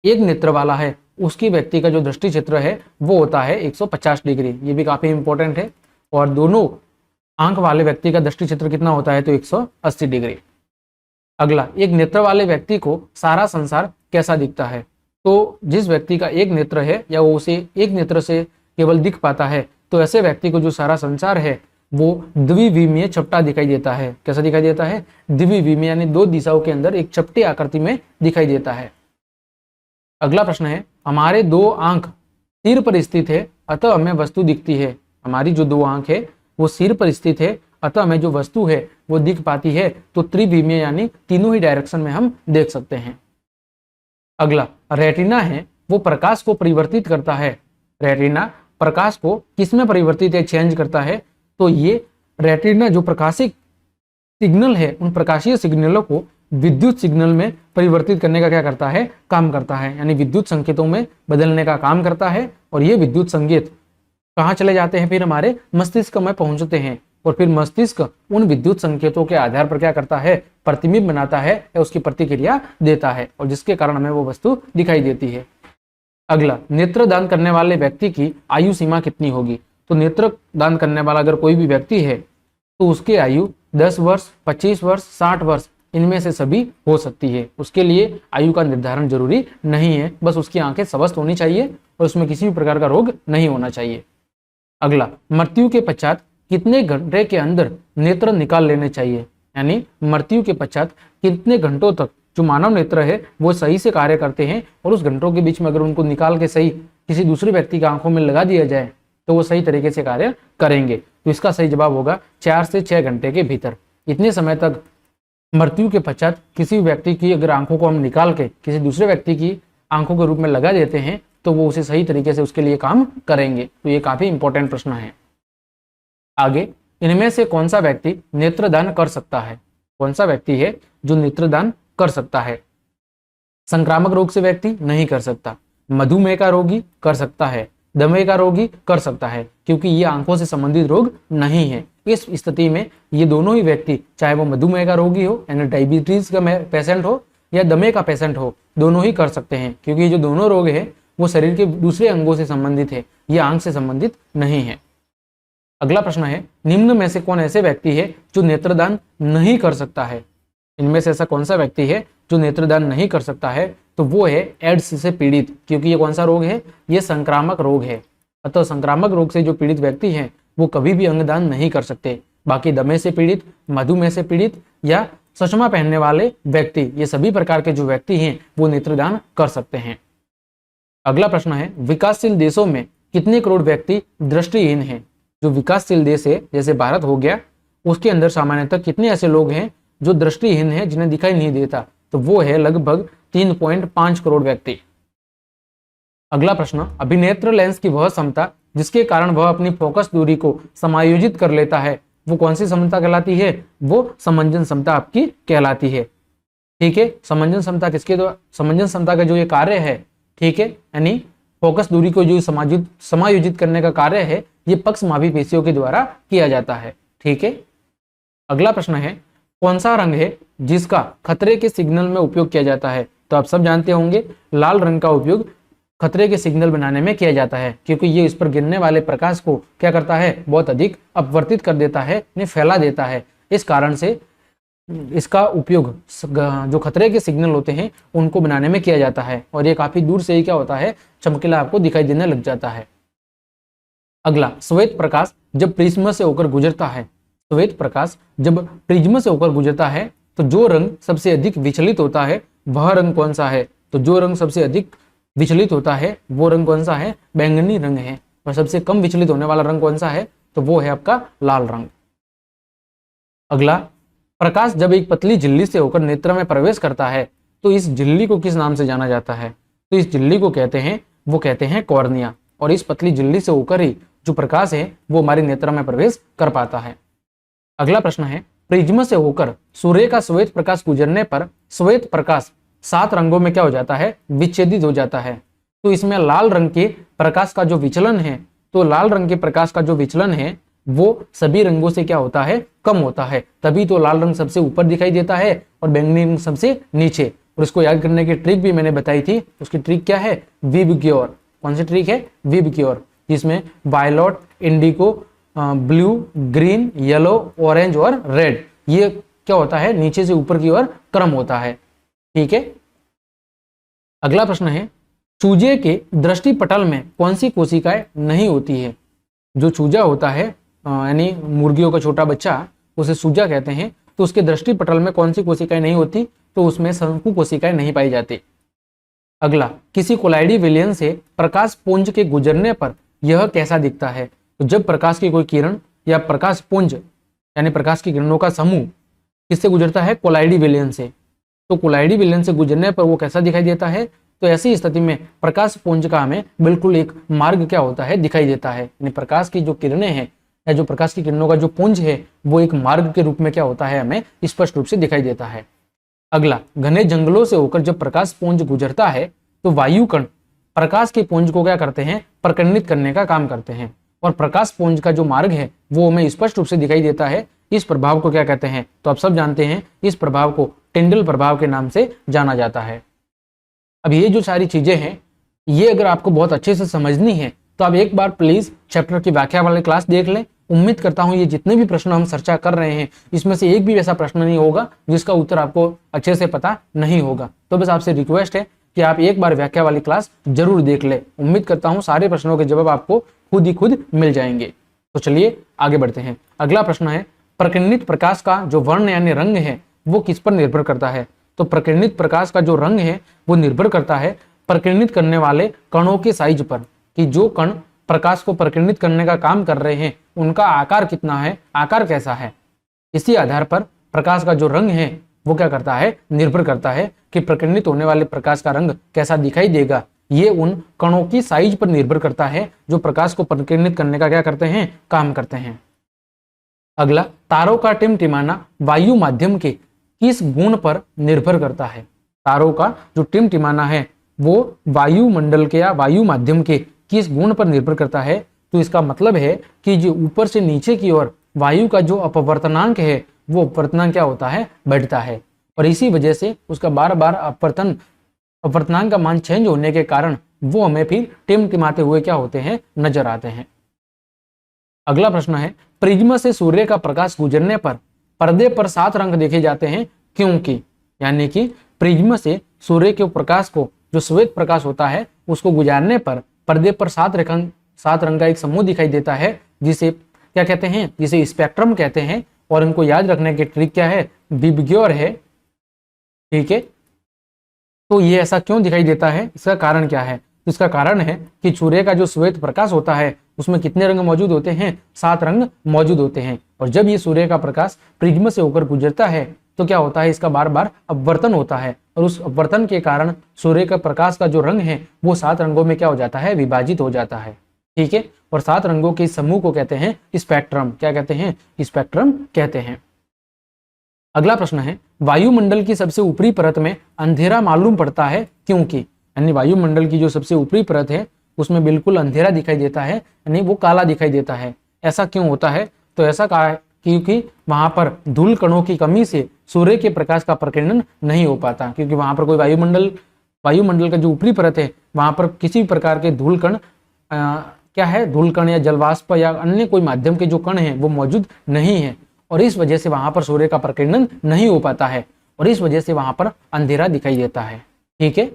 एक नेत्र वाला है उसकी व्यक्ति का जो दृष्टि क्षेत्र है वो होता है 150 डिग्री। ये भी काफी इंपॉर्टेंट है। और दोनों आंख वाले व्यक्ति का दृष्टि क्षेत्र कितना होता है? तो 180 डिग्री। अगला, एक नेत्र वाले व्यक्ति को सारा संसार कैसा दिखता है? तो जिस व्यक्ति का एक नेत्र है या वो उसे एक नेत्र से केवल दिख पाता है तो ऐसे व्यक्ति को जो सारा संसार है वो द्विविमीय चपटा दिखाई देता है। कैसा दिखाई देता है? द्विविमीय, यानी दो दिशाओं के अंदर एक चपटी आकृति में दिखाई देता है। अगला प्रश्न है, हमारे दो आंख सिर पर स्थित है अतः हमें वस्तु दिखती है। हमारी जो दो आंख है वो सिर पर स्थित है अतः हमें जो वस्तु है वो दिख पाती है। तो त्रिविमीय यानी तीनों ही डायरेक्शन में हम देख सकते हैं। अगला, रेटिना है वो प्रकाश को परिवर्तित करता है। रेटिना प्रकाश को किसमें परिवर्तित या चेंज करता है? तो ये रेटिना जो प्रकाशिक सिग्नल है उन प्रकाशीय सिग्नलों को विद्युत सिग्नल में परिवर्तित करने का क्या करता है? काम करता है, यानी विद्युत संकेतों में बदलने का काम करता है। और ये विद्युत संकेत कहाँ चले जाते हैं? फिर हमारे मस्तिष्क में पहुंचते हैं और फिर मस्तिष्क उन विद्युत संकेतों के आधार पर क्या करता है? प्रतिबिंब बनाता है या उसकी प्रतिक्रिया देता है, और जिसके कारण हमें वो वस्तु दिखाई देती है। अगला, नेत्र दान करने वाले व्यक्ति की आयु सीमा कितनी होगी? तो नेत्र दान करने वाला अगर कोई भी व्यक्ति है तो उसकी आयु 10 वर्ष, 25 वर्ष, 60 वर्ष इनमें से सभी हो सकती है। उसके लिए आयु का निर्धारण जरूरी नहीं है, बस उसकी आंखें स्वस्थ होनी चाहिए और उसमें किसी भी प्रकार का रोग नहीं होना चाहिए। अगला, मृत्यु के पश्चात कितने घंटे के अंदर नेत्र निकाल लेने चाहिए, यानी मृत्यु के पश्चात कितने घंटों तक जो मानव नेत्र है वो सही से कार्य करते हैं और उस घंटों के बीच में अगर उनको निकाल के सही किसी दूसरे व्यक्ति की आंखों में लगा दिया जाए तो वो सही तरीके से कार्य करेंगे। तो इसका सही जवाब होगा 4 से 6 घंटे के भीतर। इतने समय तक मृत्यु के पश्चात किसी व्यक्ति की अगर आंखों को हम निकाल के किसी दूसरे व्यक्ति की आंखों के रूप में लगा देते हैं तो वो उसे सही तरीके से उसके लिए काम करेंगे। तो ये काफी इंपॉर्टेंट प्रश्न है। आगे, इनमें से कौन सा व्यक्ति नेत्रदान कर सकता है? कौन सा व्यक्ति है जो नेत्रदान कर सकता है? संक्रामक रोग से व्यक्ति नहीं कर सकता, मधुमेह का रोगी कर सकता है, दमे का रोगी कर सकता है, क्योंकि ये आंखों से संबंधित रोग नहीं है। इस स्थिति में ये दोनों ही व्यक्ति, चाहे वो मधुमेह का रोगी हो यानी डायबिटीज का पेशेंट हो या दमे का पेशेंट हो, दोनों ही कर सकते हैं, क्योंकि ये जो दोनों रोग है वो शरीर के दूसरे अंगों से संबंधित है, ये आंख से संबंधित नहीं है। अगला प्रश्न है, निम्न में से कौन ऐसे व्यक्ति है जो नेत्रदान नहीं कर सकता है? इनमें से ऐसा कौन सा व्यक्ति है जो नेत्रदान नहीं कर सकता है? तो वो है एड्स से पीड़ित, क्योंकि ये कौन सा रोग है? ये संक्रामक रोग है। अतः संक्रामक रोग से जो पीड़ित व्यक्ति हैं वो कभी भी अंगदान नहीं कर सकते। बाकी दमे से पीड़ित, मधुमेह से पीड़ित या चश्मा पहनने वाले व्यक्ति, ये सभी प्रकार के जो व्यक्ति हैं वो नेत्रदान कर सकते हैं। अगला प्रश्न है, विकासशील देशों में कितने करोड़ व्यक्ति दृष्टिहीन हैं? जो विकासशील देश है जैसे भारत हो गया, उसके अंदर सामान्यतः कितने ऐसे लोग हैं जो दृष्टिहीन हैं, जिन्हें दिखाई नहीं देता? तो वो है लगभग 3.5 करोड़ व्यक्ति। अगला प्रश्न, अभिनेत्र लेंस की वह क्षमता जिसके कारण वह अपनी फोकस दूरी को समायोजित कर लेता है, वो कौन सी क्षमता कहलाती है? वो समंजन क्षमता आपकी कहलाती है। ठीक है, समंजन क्षमता किसके द्वारा, समंजन क्षमता का जो ये कार्य है, ठीक है, यानी फोकस दूरी को जो समायोजित करने का कार्य है, ये पक्ष मांसपेशियों के द्वारा किया जाता है। ठीक है। अगला प्रश्न है, कौन सा रंग है जिसका खतरे के सिग्नल में उपयोग किया जाता है? तो आप सब जानते होंगे लाल रंग का उपयोग खतरे के सिग्नल बनाने में किया जाता है, क्योंकि ये इस पर गिरने वाले प्रकाश को क्या करता है? बहुत अधिक अपवर्तित कर देता है, इन्हें फैला देता है। इस कारण से इसका उपयोग जो खतरे के सिग्नल होते हैं उनको बनाने में किया जाता है, और ये काफी दूर से ही क्या होता है? चमकीला आपको दिखाई देने लग जाता है। अगला, श्वेत प्रकाश जब प्रिज्म से होकर गुजरता है, श्वेत प्रकाश जब प्रिज्म से होकर गुजरता है तो जो रंग सबसे अधिक विचलित होता है वह रंग कौन सा है? तो जो रंग सबसे अधिक विचलित होता है वो रंग कौन सा है? बैंगनी रंग है। और सबसे कम विचलित होने वाला रंग कौन सा है? तो वो है आपका लाल रंग। अगला, प्रकाश जब एक पतली झिल्ली से होकर नेत्र में प्रवेश करता है तो इस झिल्ली को किस नाम से जाना जाता है? तो इस झिल्ली को कहते हैं कॉर्निया। और इस पतली झिल्ली से होकर ही जो प्रकाश है वो हमारे नेत्र में प्रवेश कर पाता है। अगला प्रश्न है, प्रिज्म से होकर सूर्य का श्वेत प्रकाश गुजरने पर श्वेत प्रकाश 7 रंगों में क्या हो जाता है? विच्छेदित हो जाता है। तो इसमें लाल रंग के प्रकाश का जो विचलन है, तो लाल रंग के प्रकाश का जो विचलन है वो सभी रंगों से क्या होता है? कम होता है। तभी तो लाल रंग सबसे ऊपर दिखाई देता है और बैंगनी रंग सबसे नीचे। और इसको याद करने की ट्रिक भी मैंने बताई थी। उसकी ट्रिक क्या है? विबग्योर। कौन सी ट्रिक है? विबग्योर, जिसमें violet, indigo, blue, green, yellow, orange और रेड, ये क्या होता है? नीचे से ऊपर की ओर क्रम होता है। ठीक है। अगला प्रश्न है, चूजे के दृष्टि पटल में कौन सी कोशिकाएं नहीं होती है? जो चूजा होता है यानी मुर्गियों का छोटा बच्चा, उसे चूजा कहते हैं। तो उसके दृष्टि पटल में कौन सी कोशिकाएं नहीं होती? तो उसमें शंकु कोशिकाएं नहीं पाई जाती। अगला, किसी कोलाइडी विलयन से प्रकाश पुंज के गुजरने पर यह कैसा दिखता है? तो जब प्रकाश की कोई किरण या प्रकाश पुंज यानी प्रकाश की किरणों का समूह किससे गुजरता है? कोलाइडी विलयन से। तो कोलाइडी विलयन से गुजरने पर वो कैसा दिखाई देता है? तो ऐसी स्थिति में प्रकाश पुंज का हमें बिल्कुल एक मार्ग क्या होता है? दिखाई देता है। यानी प्रकाश की जो किरणें हैं या जो प्रकाश की किरणों का जो पुंज है वो एक मार्ग के रूप में क्या होता है? हमें स्पष्ट रूप से दिखाई देता है। अगला, घने जंगलों से होकर जब प्रकाश पुंज गुजरता है तो वायु कण प्रकाश के पुंज को क्या करते हैं? प्रकर्णित करने का काम करते हैं, और प्रकाश पुंज का जो मार्ग है वो हमें स्पष्ट रूप से दिखाई देता है। इस प्रभाव को क्या कहते हैं? तो आप सब जानते हैं, इस प्रभाव को टिंडल प्रभाव के नाम से जाना जाता है। अब ये जो सारी चीजें हैं, ये अगर आपको बहुत अच्छे से समझनी है तो आप एक बार प्लीज चैप्टर की व्याख्या वाली क्लास देख लें, उम्मीद करता हूं ये जितने भी प्रश्न हम चर्चा कर रहे हैं इसमें से एक भी ऐसा प्रश्न नहीं होगा जिसका उत्तर आपको अच्छे से पता नहीं होगा। तो बस आपसे रिक्वेस्ट है कि आप एक बार व्याख्या वाली क्लास जरूर देख ले। उम्मीद करता हूं सारे प्रश्नों के जवाब आपको खुद ही खुद मिल जाएंगे। तो चलिए आगे बढ़ते हैं। अगला प्रश्न है, प्रकीर्णित प्रकाश का जो वर्ण यानी रंग है वो किस पर निर्भर करता है? तो प्रकीर्णित प्रकाश का जो रंग है वो निर्भर करता है प्रकीर्णित करने वाले कणों के साइज पर, कि जो कण प्रकाश को प्रकीर्णित करने का काम कर रहे हैं उनका आकार कितना है, आकार कैसा है। इसी आधार पर प्रकाश का जो रंग है वो क्या करता है, निर्भर करता है कि प्रकीर्णित होने वाले प्रकाश का रंग कैसा दिखाई देगा। ये उन कणों की साइज पर निर्भर करता है जो प्रकाश को प्रकीर्णित करने का क्या करते हैं, काम करते हैं। अगला, तारों का टिमटिमाना वायु माध्यम के किस गुण पर निर्भर करता है? तारों का जो टिमटिमाना है वो वायुमंडल के या वायु माध्यम के किस गुण पर निर्भर करता है? तो इसका मतलब है कि जो ऊपर से नीचे की ओर वायु का जो अपवर्तनांक है वो अपवर्तनांक क्या होता है, बढ़ता है, और इसी वजह से उसका बार बार अपवर्तनांक का मान चेंज होने के कारण वो हमें फिर टिमटिमाते हुए क्या होते हैं, नजर आते हैं। अगला प्रश्न है, प्रिज्म से सूर्य का प्रकाश गुजरने पर पर्दे पर 7 रंग देखे जाते हैं क्योंकि? यानी कि प्रिज्म से सूर्य के प्रकाश को, जो श्वेत प्रकाश होता है, उसको गुजारने पर पर्दे पर 7 रंग का एक समूह दिखाई देता है जिसे क्या कहते हैं, जिसे स्पेक्ट्रम कहते हैं। और इनको याद रखने की ट्रिक क्या है, विबग्योर है। ठीक है, तो ये ऐसा क्यों दिखाई देता है, इसका कारण क्या है? तो इसका कारण है कि सूर्य का जो श्वेत प्रकाश होता है उसमें कितने रंग मौजूद होते हैं, 7 रंग मौजूद होते हैं। और जब ये सूर्य का प्रकाश प्रिज्म से होकर गुजरता है तो क्या होता है, इसका बार बार अपवर्तन होता है, और उस अपवर्तन के कारण सूर्य का प्रकाश का जो रंग है वो 7 रंगों में क्या हो जाता है, विभाजित हो जाता है। ठीक है, और 7 रंगों के समूह को कहते हैं स्पेक्ट्रम। क्या कहते हैं, स्पेक्ट्रम कहते हैं। अगला प्रश्न है, वायुमंडल की सबसे ऊपरी परत में अंधेरा मालूम पड़ता है क्योंकि? यानी वायुमंडल की जो सबसे ऊपरी परत है उसमें बिल्कुल अंधेरा दिखाई देता है, यानी वो काला दिखाई देता है। ऐसा क्यों होता है? तो ऐसा क्योंकि वहां पर धूल कणों की कमी से सूर्य के प्रकाश का प्रकीर्णन नहीं हो पाता, क्योंकि वहां पर कोई वायुमंडल का जो ऊपरी परत है वहां पर किसी प्रकार के धूल कण क्या है, धूल कण या जलवाष्प या अन्य कोई माध्यम के जो कण हैं वो मौजूद नहीं है, और इस वजह से वहां पर सूर्य का प्रकीर्णन नहीं हो पाता है, और इस वजह से वहां पर अंधेरा दिखाई देता है। ठीक है,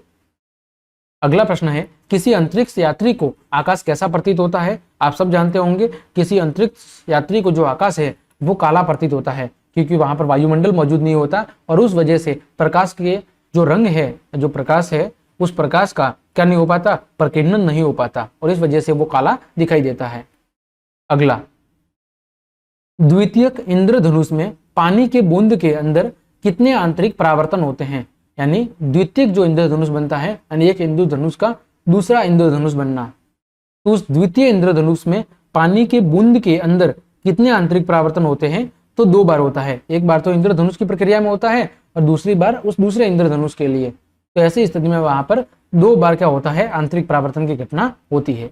अगला प्रश्न है, किसी अंतरिक्ष यात्री को आकाश कैसा प्रतीत होता है? आप सब जानते होंगे किसी अंतरिक्ष यात्री को जो आकाश है वो काला प्रतीत होता है, क्योंकि वहां पर वायुमंडल मौजूद नहीं होता, और उस वजह से प्रकाश के जो रंग है, जो प्रकाश है, उस प्रकाश का क्या नहीं हो पाता, प्रकीर्णन नहीं हो पाता, और इस वजह से वो काला दिखाई देता है। अगला, द्वितीयक इंद्रधनुष में पानी के बूंद के अंदर कितने आंतरिक परावर्तन होते हैं? यानी द्वितीयक जो इंद्रधनुष बनता है, यानी एक इंद्रधनुष का दूसरा इंद्रधनुष बनना, तो उस द्वितीय इंद्रधनुष में पानी के बूंद के अंदर कितने आंतरिक परावर्तन होते हैं? तो 2 बार होता है। एक बार तो इंद्रधनुष की प्रक्रिया में होता है और दूसरी बार उस दूसरे इंद्रधनुष के लिए। तो ऐसी स्थिति में वहां पर 2 बार क्या होता है, आंतरिक परावर्तन की घटना होती है।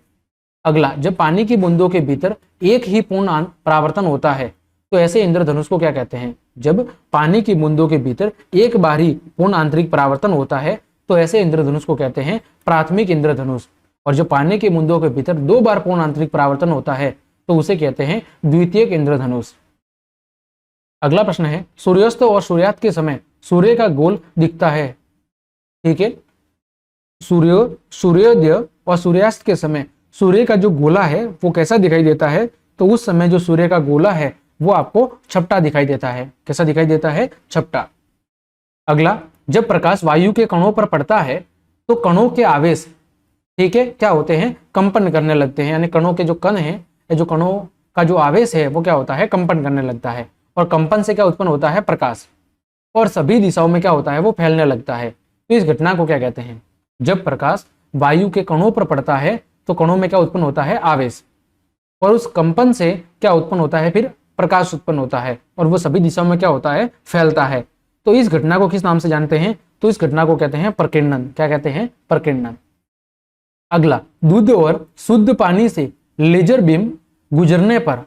अगला, जब पानी की बूंदों के भीतर एक ही पूर्ण परावर्तन होता है तो ऐसे इंद्रधनुष को क्या कहते हैं? जब पानी की बूंदों के भीतर एक बार ही पूर्ण आंतरिक परावर्तन होता है तो ऐसे इंद्रधनुष को कहते हैं प्राथमिक इंद्रधनुष, और जब पानी की बूंदों के भीतर 2 बार पूर्ण आंतरिक परावर्तन होता है तो उसे कहते हैं द्वितीयक इंद्रधनुष। अगला प्रश्न है, सूर्यास्त और सूर्यास्त के समय सूर्य का गोल दिखता है। ठीक है, सूर्योदय और सूर्यास्त के समय सूर्य का जो गोला है वो कैसा दिखाई देता है? तो उस समय जो सूर्य का गोला है वो आपको छपटा दिखाई देता है। कैसा दिखाई देता है? छपटा। अगला, जब प्रकाश वायु के कणों पर पड़ता है तो कणों के आवेश, ठीक है, क्या होते हैं? कंपन करने लगते हैं, यानी कणों के जो कण हैं, जो कणों का जो आवेश है वो क्या होता है? कंपन करने लगता है, और कंपन से क्या उत्पन्न होता है? प्रकाश, और सभी दिशाओं में क्या होता है? वो फैलने लगता है। तो इस घटना को क्या कहते हैं? जब प्रकाश वायु के कणों पर पड़ता है तो कणों में क्या उत्पन्न होता है? आवेश, और उस कंपन से क्या उत्पन्न होता है? फिर प्रकाश उत्पन्न होता है, और वो सभी दिशाओं में क्या होता है? फैलता है। तो इस घटना को किस नाम से जानते हैं? तो इस घटना को कहते हैं प्रकीर्णन। क्या कहते हैं? प्रकीर्णन। अगला, दूध और शुद्ध पानी से लेजर बीम गुजरने पर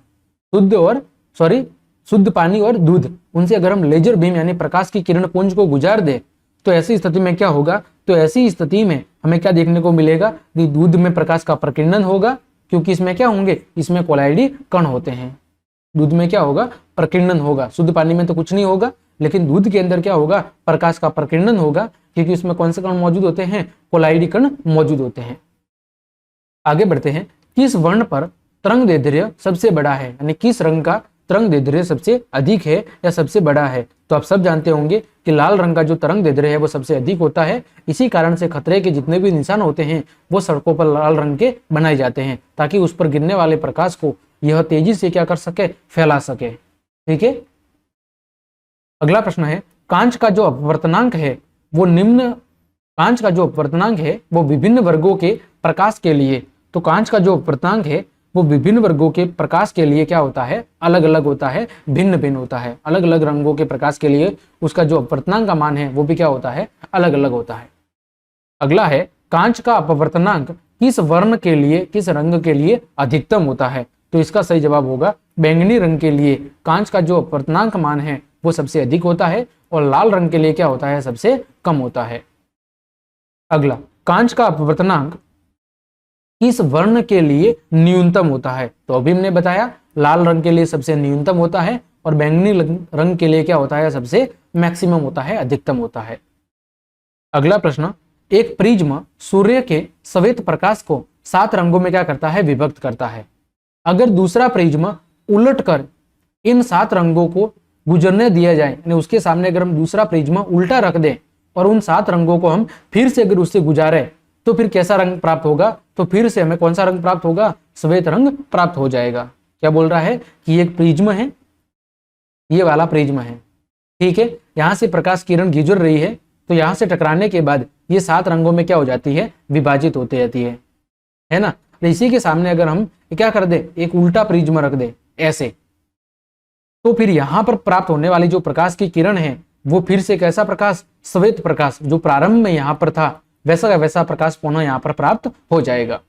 शुद्ध पानी और दूध, उनसे अगर हम लेजर बीम यानी प्रकाश की किरण पुंज को गुजार दे तो ऐसी स्थिति में क्या होगा? तो ऐसी स्थिति में हमें क्या देखने को मिलेगा कि दूध में प्रकाश का प्रकीर्णन होगा, क्योंकि इसमें क्या होंगे? इसमें कोलाइडी कण होते हैं। दूध में क्या होगा, प्रकीर्णन होगा। शुद्ध पानी में तो कुछ नहीं होगा, लेकिन दूध के अंदर क्या होगा, प्रकाश का प्रकीर्णन होगा, क्योंकि उसमें कौन से कण मौजूद होते हैं, कोलाइडी कण मौजूद होते हैं। आगे बढ़ते हैं, किस वर्ण पर तरंग दैर्ध्य सबसे बड़ा है, यानी किस रंग का तरंग दैर्ध्य सबसे अधिक है या सबसे बड़ा है। तो आप सब जानते होंगे कि लाल रंग का जो तरंग दैर्ध्य है वो सबसे अधिक होता है। इसी कारण से खतरे के जितने भी निशान होते हैं वो सड़कों पर लाल रंग के बनाए जाते हैं, ताकि उस पर गिरने वाले प्रकाश को यह तेजी से क्या कर सके, फैला सके। ठीक है, अगला प्रश्न है, कांच का जो अपवर्तनांक है वो कांच का जो अपवर्तनांक है वो विभिन्न वर्गों के प्रकाश के लिए, तो कांच का जो अपवर्तनांक है वो विभिन्न वर्गों के प्रकाश के लिए क्या होता है, अलग अलग होता है, भिन्न भिन्न होता है। अलग अलग रंगों के प्रकाश के लिए उसका जो अपवर्तनांक का मान है वो भी क्या होता है, अलग अलग होता है। अगला है, कांच का अपवर्तनांक किस वर्ण के लिए, किस रंग के लिए अधिकतम होता है। तो इसका सही जवाब होगा बैंगनी रंग के लिए कांच का जो अपवर्तनांक मान है वो सबसे अधिक होता है, और लाल रंग के लिए क्या होता है, सबसे कम होता है। अगला, कांच का अपवर्तनांक किस वर्ण के लिए न्यूनतम होता है। तो अभी हमने बताया लाल रंग के लिए सबसे न्यूनतम होता है, और बैंगनी रंग के लिए क्या होता है, सबसे मैक्सिमम होता है, अधिकतम होता है। अगला प्रश्न, एक प्रिज्म सूर्य के श्वेत प्रकाश को 7 रंगों में क्या करता है, विभक्त करता है। अगर दूसरा प्रिज्म उलटकर इन 7 रंगों को गुजरने दिया जाए, यानी उसके सामने अगर हम दूसरा प्रिज्म उल्टा रख दें और उन 7 रंगों को हम फिर से अगर उससे गुजारे, तो फिर कैसा रंग प्राप्त होगा, तो फिर से हमें कौन सा रंग प्राप्त होगा, श्वेत रंग प्राप्त हो जाएगा। क्या बोल रहा है कि एक प्रिज्म है, ये वाला प्रिज्म है, ठीक है, यहां से प्रकाश किरण गुजर रही है, तो यहां से टकराने के बाद ये 7 रंगों में क्या हो जाती है, विभाजित होती जाती है ना। तो इसी के सामने अगर हम क्या कर दे, एक उल्टा प्रिज्म रख दे ऐसे, तो फिर यहां पर प्राप्त होने वाली जो प्रकाश की किरण है वो फिर से कैसा प्रकाश, श्वेत प्रकाश, जो प्रारंभ में यहां पर था वैसा का वैसा प्रकाश पुनः यहां पर प्राप्त हो जाएगा।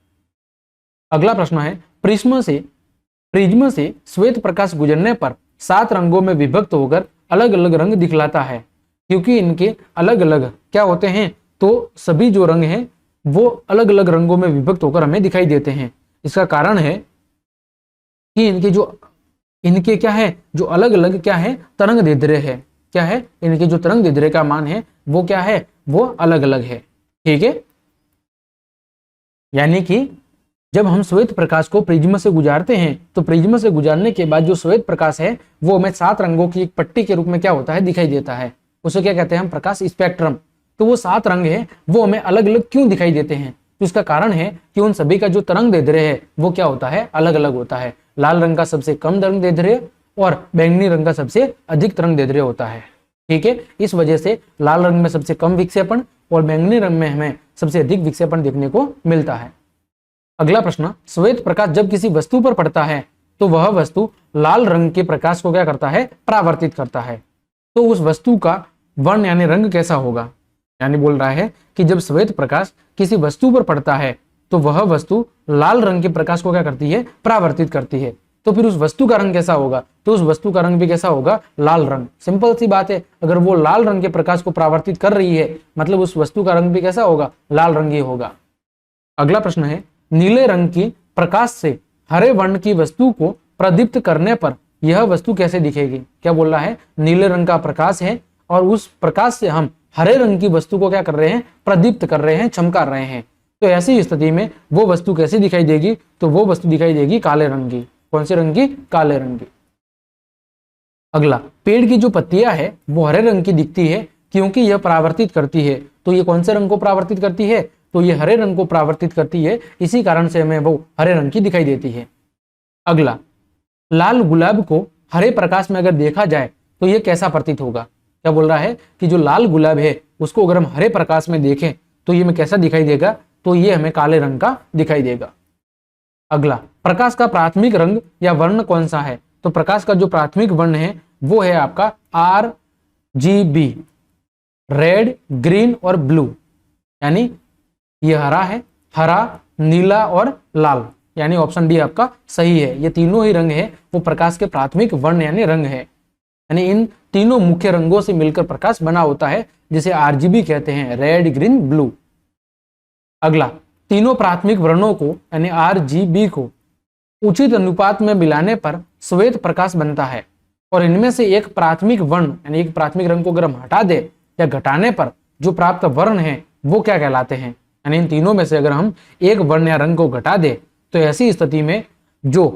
अगला प्रश्न है, प्रिज्म से श्वेत प्रकाश गुजरने पर 7 रंगों में विभक्त होकर अलग अलग रंग दिखलाता है, क्योंकि इनके अलग अलग क्या होते हैं, तो सभी जो रंग हैं वो अलग अलग रंगों में विभक्त होकर हमें दिखाई देते हैं। इसका कारण है कि इनके क्या है, जो अलग अलग क्या है, तरंग दैर्ध्य है, क्या है, इनके जो तरंग दैर्ध्य का मान है वो क्या है, वो अलग अलग है। ठीक है, यानी कि जब हम श्वेत प्रकाश को प्रिज्म से गुजारते हैं, तो प्रिज्म से गुजारने के बाद जो श्वेत प्रकाश है वो हमें 7 रंगों की एक पट्टी के रूप में क्या होता है, दिखाई देता है। उसे क्या कहते हैं हम, प्रकाश स्पेक्ट्रम। तो वो 7 रंग है वो हमें अलग अलग क्यों दिखाई देते हैं, तो इसका कारण है कि उन सभी का जो तरंग दैर्ध्य है वो क्या होता है, अलग अलग होता है। लाल रंग का सबसे कम तरंग दैर्ध्य और बैंगनी रंग का सबसे अधिक तरंग दैर्ध्य होता है। ठीक है, इस वजह से लाल रंग में सबसे कम विक्षेपण और बैंगनी रंग में हमें सबसे अधिक विक्षेपण देखने को मिलता है। अगला प्रश्न, श्वेत प्रकाश जब किसी वस्तु पर पड़ता है तो वह वस्तु लाल रंग के प्रकाश को क्या करता है, परावर्तित करता है। तो उस वस्तु का वर्ण यानी रंग कैसा होगा, यानी बोल रहा है कि जब श्वेत प्रकाश किसी वस्तु पर पड़ता है तो वह वस्तु लाल रंग के प्रकाश को क्या करती है, परावर्तित करती है। तो फिर उस वस्तु का रंग कैसा होगा, तो उस वस्तु का रंग भी कैसा होगा, लाल रंग। सिंपल सी बात है, अगर वो लाल रंग के प्रकाश को परावर्तित कर रही है मतलब उस वस्तु का रंग भी कैसा होगा, लाल रंग ही होगा। अगला प्रश्न है, नीले रंग की प्रकाश से हरे वर्ण की वस्तु को प्रदीप्त करने पर यह वस्तु कैसे दिखेगी। क्या बोल रहा है, नीले रंग का प्रकाश है और उस प्रकाश से हम हरे रंग की वस्तु को क्या कर रहे हैं, प्रदीप्त कर रहे हैं, चमका रहे हैं। तो ऐसी स्थिति में वो वस्तु कैसी दिखाई देगी, तो वो वस्तु दिखाई देगी काले रंग की। कौन सी रंग की, काले रंग की। अगला, पेड़ की जो पत्तियां है वो हरे रंग की दिखती है क्योंकि यह परावर्तित करती है। तो ये कौन से रंग को परावर्तित करती है, तो ये हरे रंग को परावर्तित करती है, इसी कारण से हमें वो हरे रंग की दिखाई देती है। अगला, लाल गुलाब को हरे प्रकाश में अगर देखा जाए तो ये कैसा प्रतीत होगा। क्या बोल रहा है कि जो लाल गुलाब है उसको अगर हम हरे प्रकाश में देखें तो ये हमें कैसा दिखाई देगा, तो ये हमें काले रंग का दिखाई देगा। अगला, प्रकाश का प्राथमिक रंग या वर्ण कौन सा है। तो प्रकाश का जो प्राथमिक वर्ण है वो है आपका RGB, रेड, ग्रीन और ब्लू। यानी ये हरा है, हरा, नीला और लाल, यानी ऑप्शन डी आपका सही है। ये तीनों ही रंग है वो प्रकाश के प्राथमिक वर्ण यानी रंग है। यानी इन तीनों मुख्य रंगों से मिलकर प्रकाश बना होता है, जिसे RGB कहते हैं, रेड, ग्रीन, ब्लू। अगला, तीनों प्राथमिक वर्णों को यानी RGB को उचित अनुपात में मिलाने पर श्वेत प्रकाश बनता है। और इनमें से एक प्राथमिक वर्ण यानी एक प्राथमिक रंग को अगर हम हटा दे या घटाने पर जो प्राप्त वर्ण है वो क्या कहलाते हैं। यानी इन तीनों में से अगर हम एक वर्ण या रंग को घटा दे तो ऐसी स्थिति में जो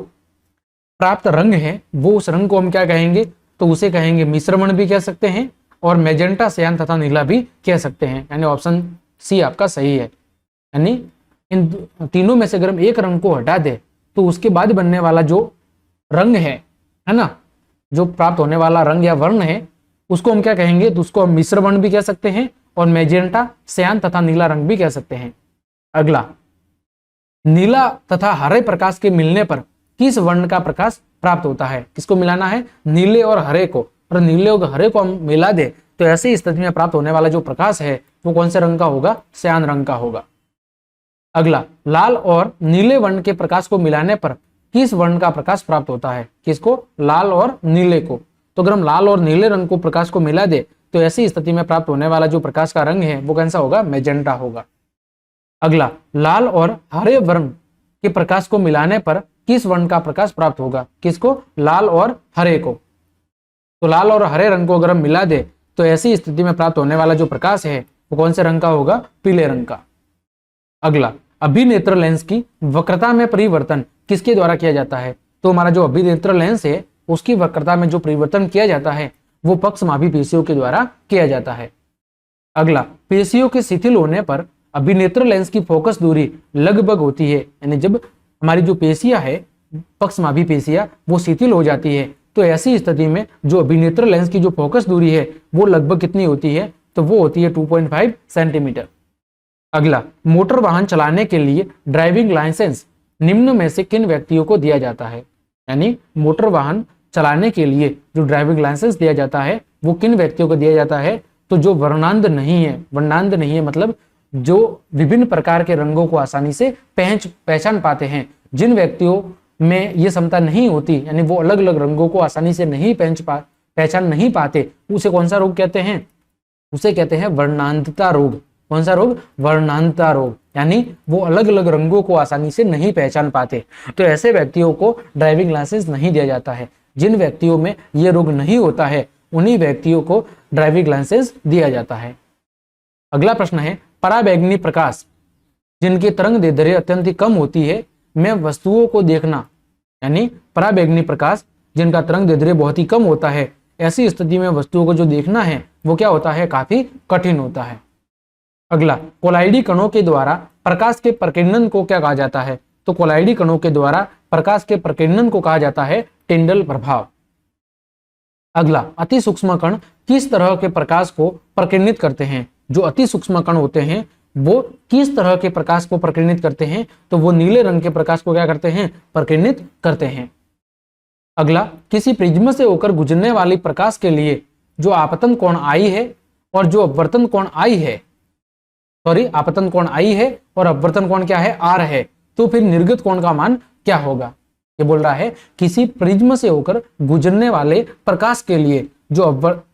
प्राप्त रंग है वो उस रंग को हम क्या कहेंगे, तो उसे कहेंगे मिश्र वर्ण भी कह सकते हैं और मैजेंटा, सियान तथा नीला भी कह सकते हैं। यानी ऑप्शन सी आपका सही है। यानी इन तीनों में से अगर हम एक रंग को हटा दे तो उसके बाद बनने वाला जो रंग है ना, जो प्राप्त होने वाला रंग या वर्ण है उसको हम क्या कहेंगे, तो उसको हम मिश्र वर्ण भी कह सकते हैं और मैजेंटा, सियान तथा नीला रंग भी कह सकते हैं। अगला, नीला तथा हरे प्रकाश के मिलने पर किस वर्ण का प्रकाश प्राप्त होता है। किसको मिलाना है, नीले और हरे को, और नीले और हरे को हम मिला दे तो ऐसी स्थिति में प्राप्त होने वाला जो प्रकाश है वो कौन से रंग का होगा, सियान रंग का होगा। अगला, लाल और नीले वर्ण के प्रकाश को मिलाने पर किस वर्ण का प्रकाश प्राप्त होता है। किसको, लाल और नीले को। तो अगर हम लाल और नीले रंग को प्रकाश को मिला दे तो ऐसी स्थिति में प्राप्त होने वाला जो प्रकाश का रंग है वो कौन सा होगा, मैजेंटा होगा। अगला, लाल और हरे वर्ण के प्रकाश को मिलाने पर किस वर्ण का प्रकाश प्राप्त होगा। किसको, लाल और हरे को। तो लाल और हरे रंग को अगर हम मिला दे तो ऐसी स्थिति में प्राप्त होने वाला जो प्रकाश है वो कौन से रंग का होगा, पीले रंग का। अगला, अभिनेत्र लेंस की वक्रता में परिवर्तन किसके द्वारा किया जाता है। तो हमारा जो अभिनेत्र लेंस है उसकी वक्रता में जो परिवर्तन किया जाता है वो पक्षमापी पेशियों के द्वारा किया जाता है। अगला, पेशियों के शिथिल होने पर अभिनेत्र लेंस की फोकस दूरी लगभग होती है। यानी जब हमारी जो पेशियां है, पक्षमापी पेशियां, वो शिथिल हो जाती है तो ऐसी स्थिति में जो अभिनेत्र लेंस की जो फोकस दूरी है वो लगभग कितनी होती है, तो वो होती है 2.5 सेंटीमीटर। अगला, मोटर वाहन चलाने के लिए ड्राइविंग लाइसेंस निम्न में से किन व्यक्तियों को दिया जाता है। यानी मोटर वाहन चलाने के लिए जो ड्राइविंग लाइसेंस दिया जाता है वो किन व्यक्तियों को दिया जाता है, तो जो वर्णांध नहीं है, वर्णांध नहीं है मतलब जो विभिन्न प्रकार के रंगों को आसानी से पहचान पाते हैं। जिन व्यक्तियों में ये क्षमता नहीं होती, यानी वो अलग अलग रंगों को आसानी से नहीं पहचान नहीं पाते, उसे कौन सा रोग कहते हैं, उसे कहते हैं वर्णांधता रोग। कौन सा रोग, वर्णांधता रोग। यानी वो अलग अलग रंगों को आसानी से नहीं पहचान पाते, तो ऐसे व्यक्तियों को ड्राइविंग लाइसेंस नहीं दिया जाता है। जिन व्यक्तियों में ये रोग नहीं होता है उन्हीं व्यक्तियों को ड्राइविंग लाइसेंस दिया जाता है। अगला प्रश्न है, पराबैंगनी प्रकाश जिनकी तरंग दैर्ध्य अत्यंत कम होती है में वस्तुओं को देखना। यानी पराबैंगनी प्रकाश जिनका तरंग दैर्ध्य बहुत ही कम होता है, ऐसी स्थिति में वस्तुओं को जो देखना है वो क्या होता है, काफी कठिन होता है। अगला, कोलाइडी कणों के द्वारा प्रकाश के प्रकीर्णन को क्या कहा जाता है। तो कोलाइडी कणों के द्वारा प्रकाश के प्रकीर्णन को कहा जाता है टिंडल प्रभाव। अगला, अति सूक्ष्म कण किस तरह के प्रकाश को प्रकीर्णित करते हैं। जो अति सूक्ष्म कण होते हैं वो किस तरह के प्रकाश को प्रकीर्णित करते हैं, तो वो नीले रंग के प्रकाश को क्या करते हैं, प्रकीर्णित करते हैं। अगला, किसी प्रिज्म से होकर गुजरने वाली प्रकाश के लिए जो आपतन कोण आई है और जो अपवर्तन कोण आई है, आपतन कोण आई है और अपवर्तन कोण क्या है, आर है, तो फिर निर्गत कोण का मान क्या होगा। ये बोल रहा है किसी प्रिज्म से होकर गुजरने वाले प्रकाश के लिए जो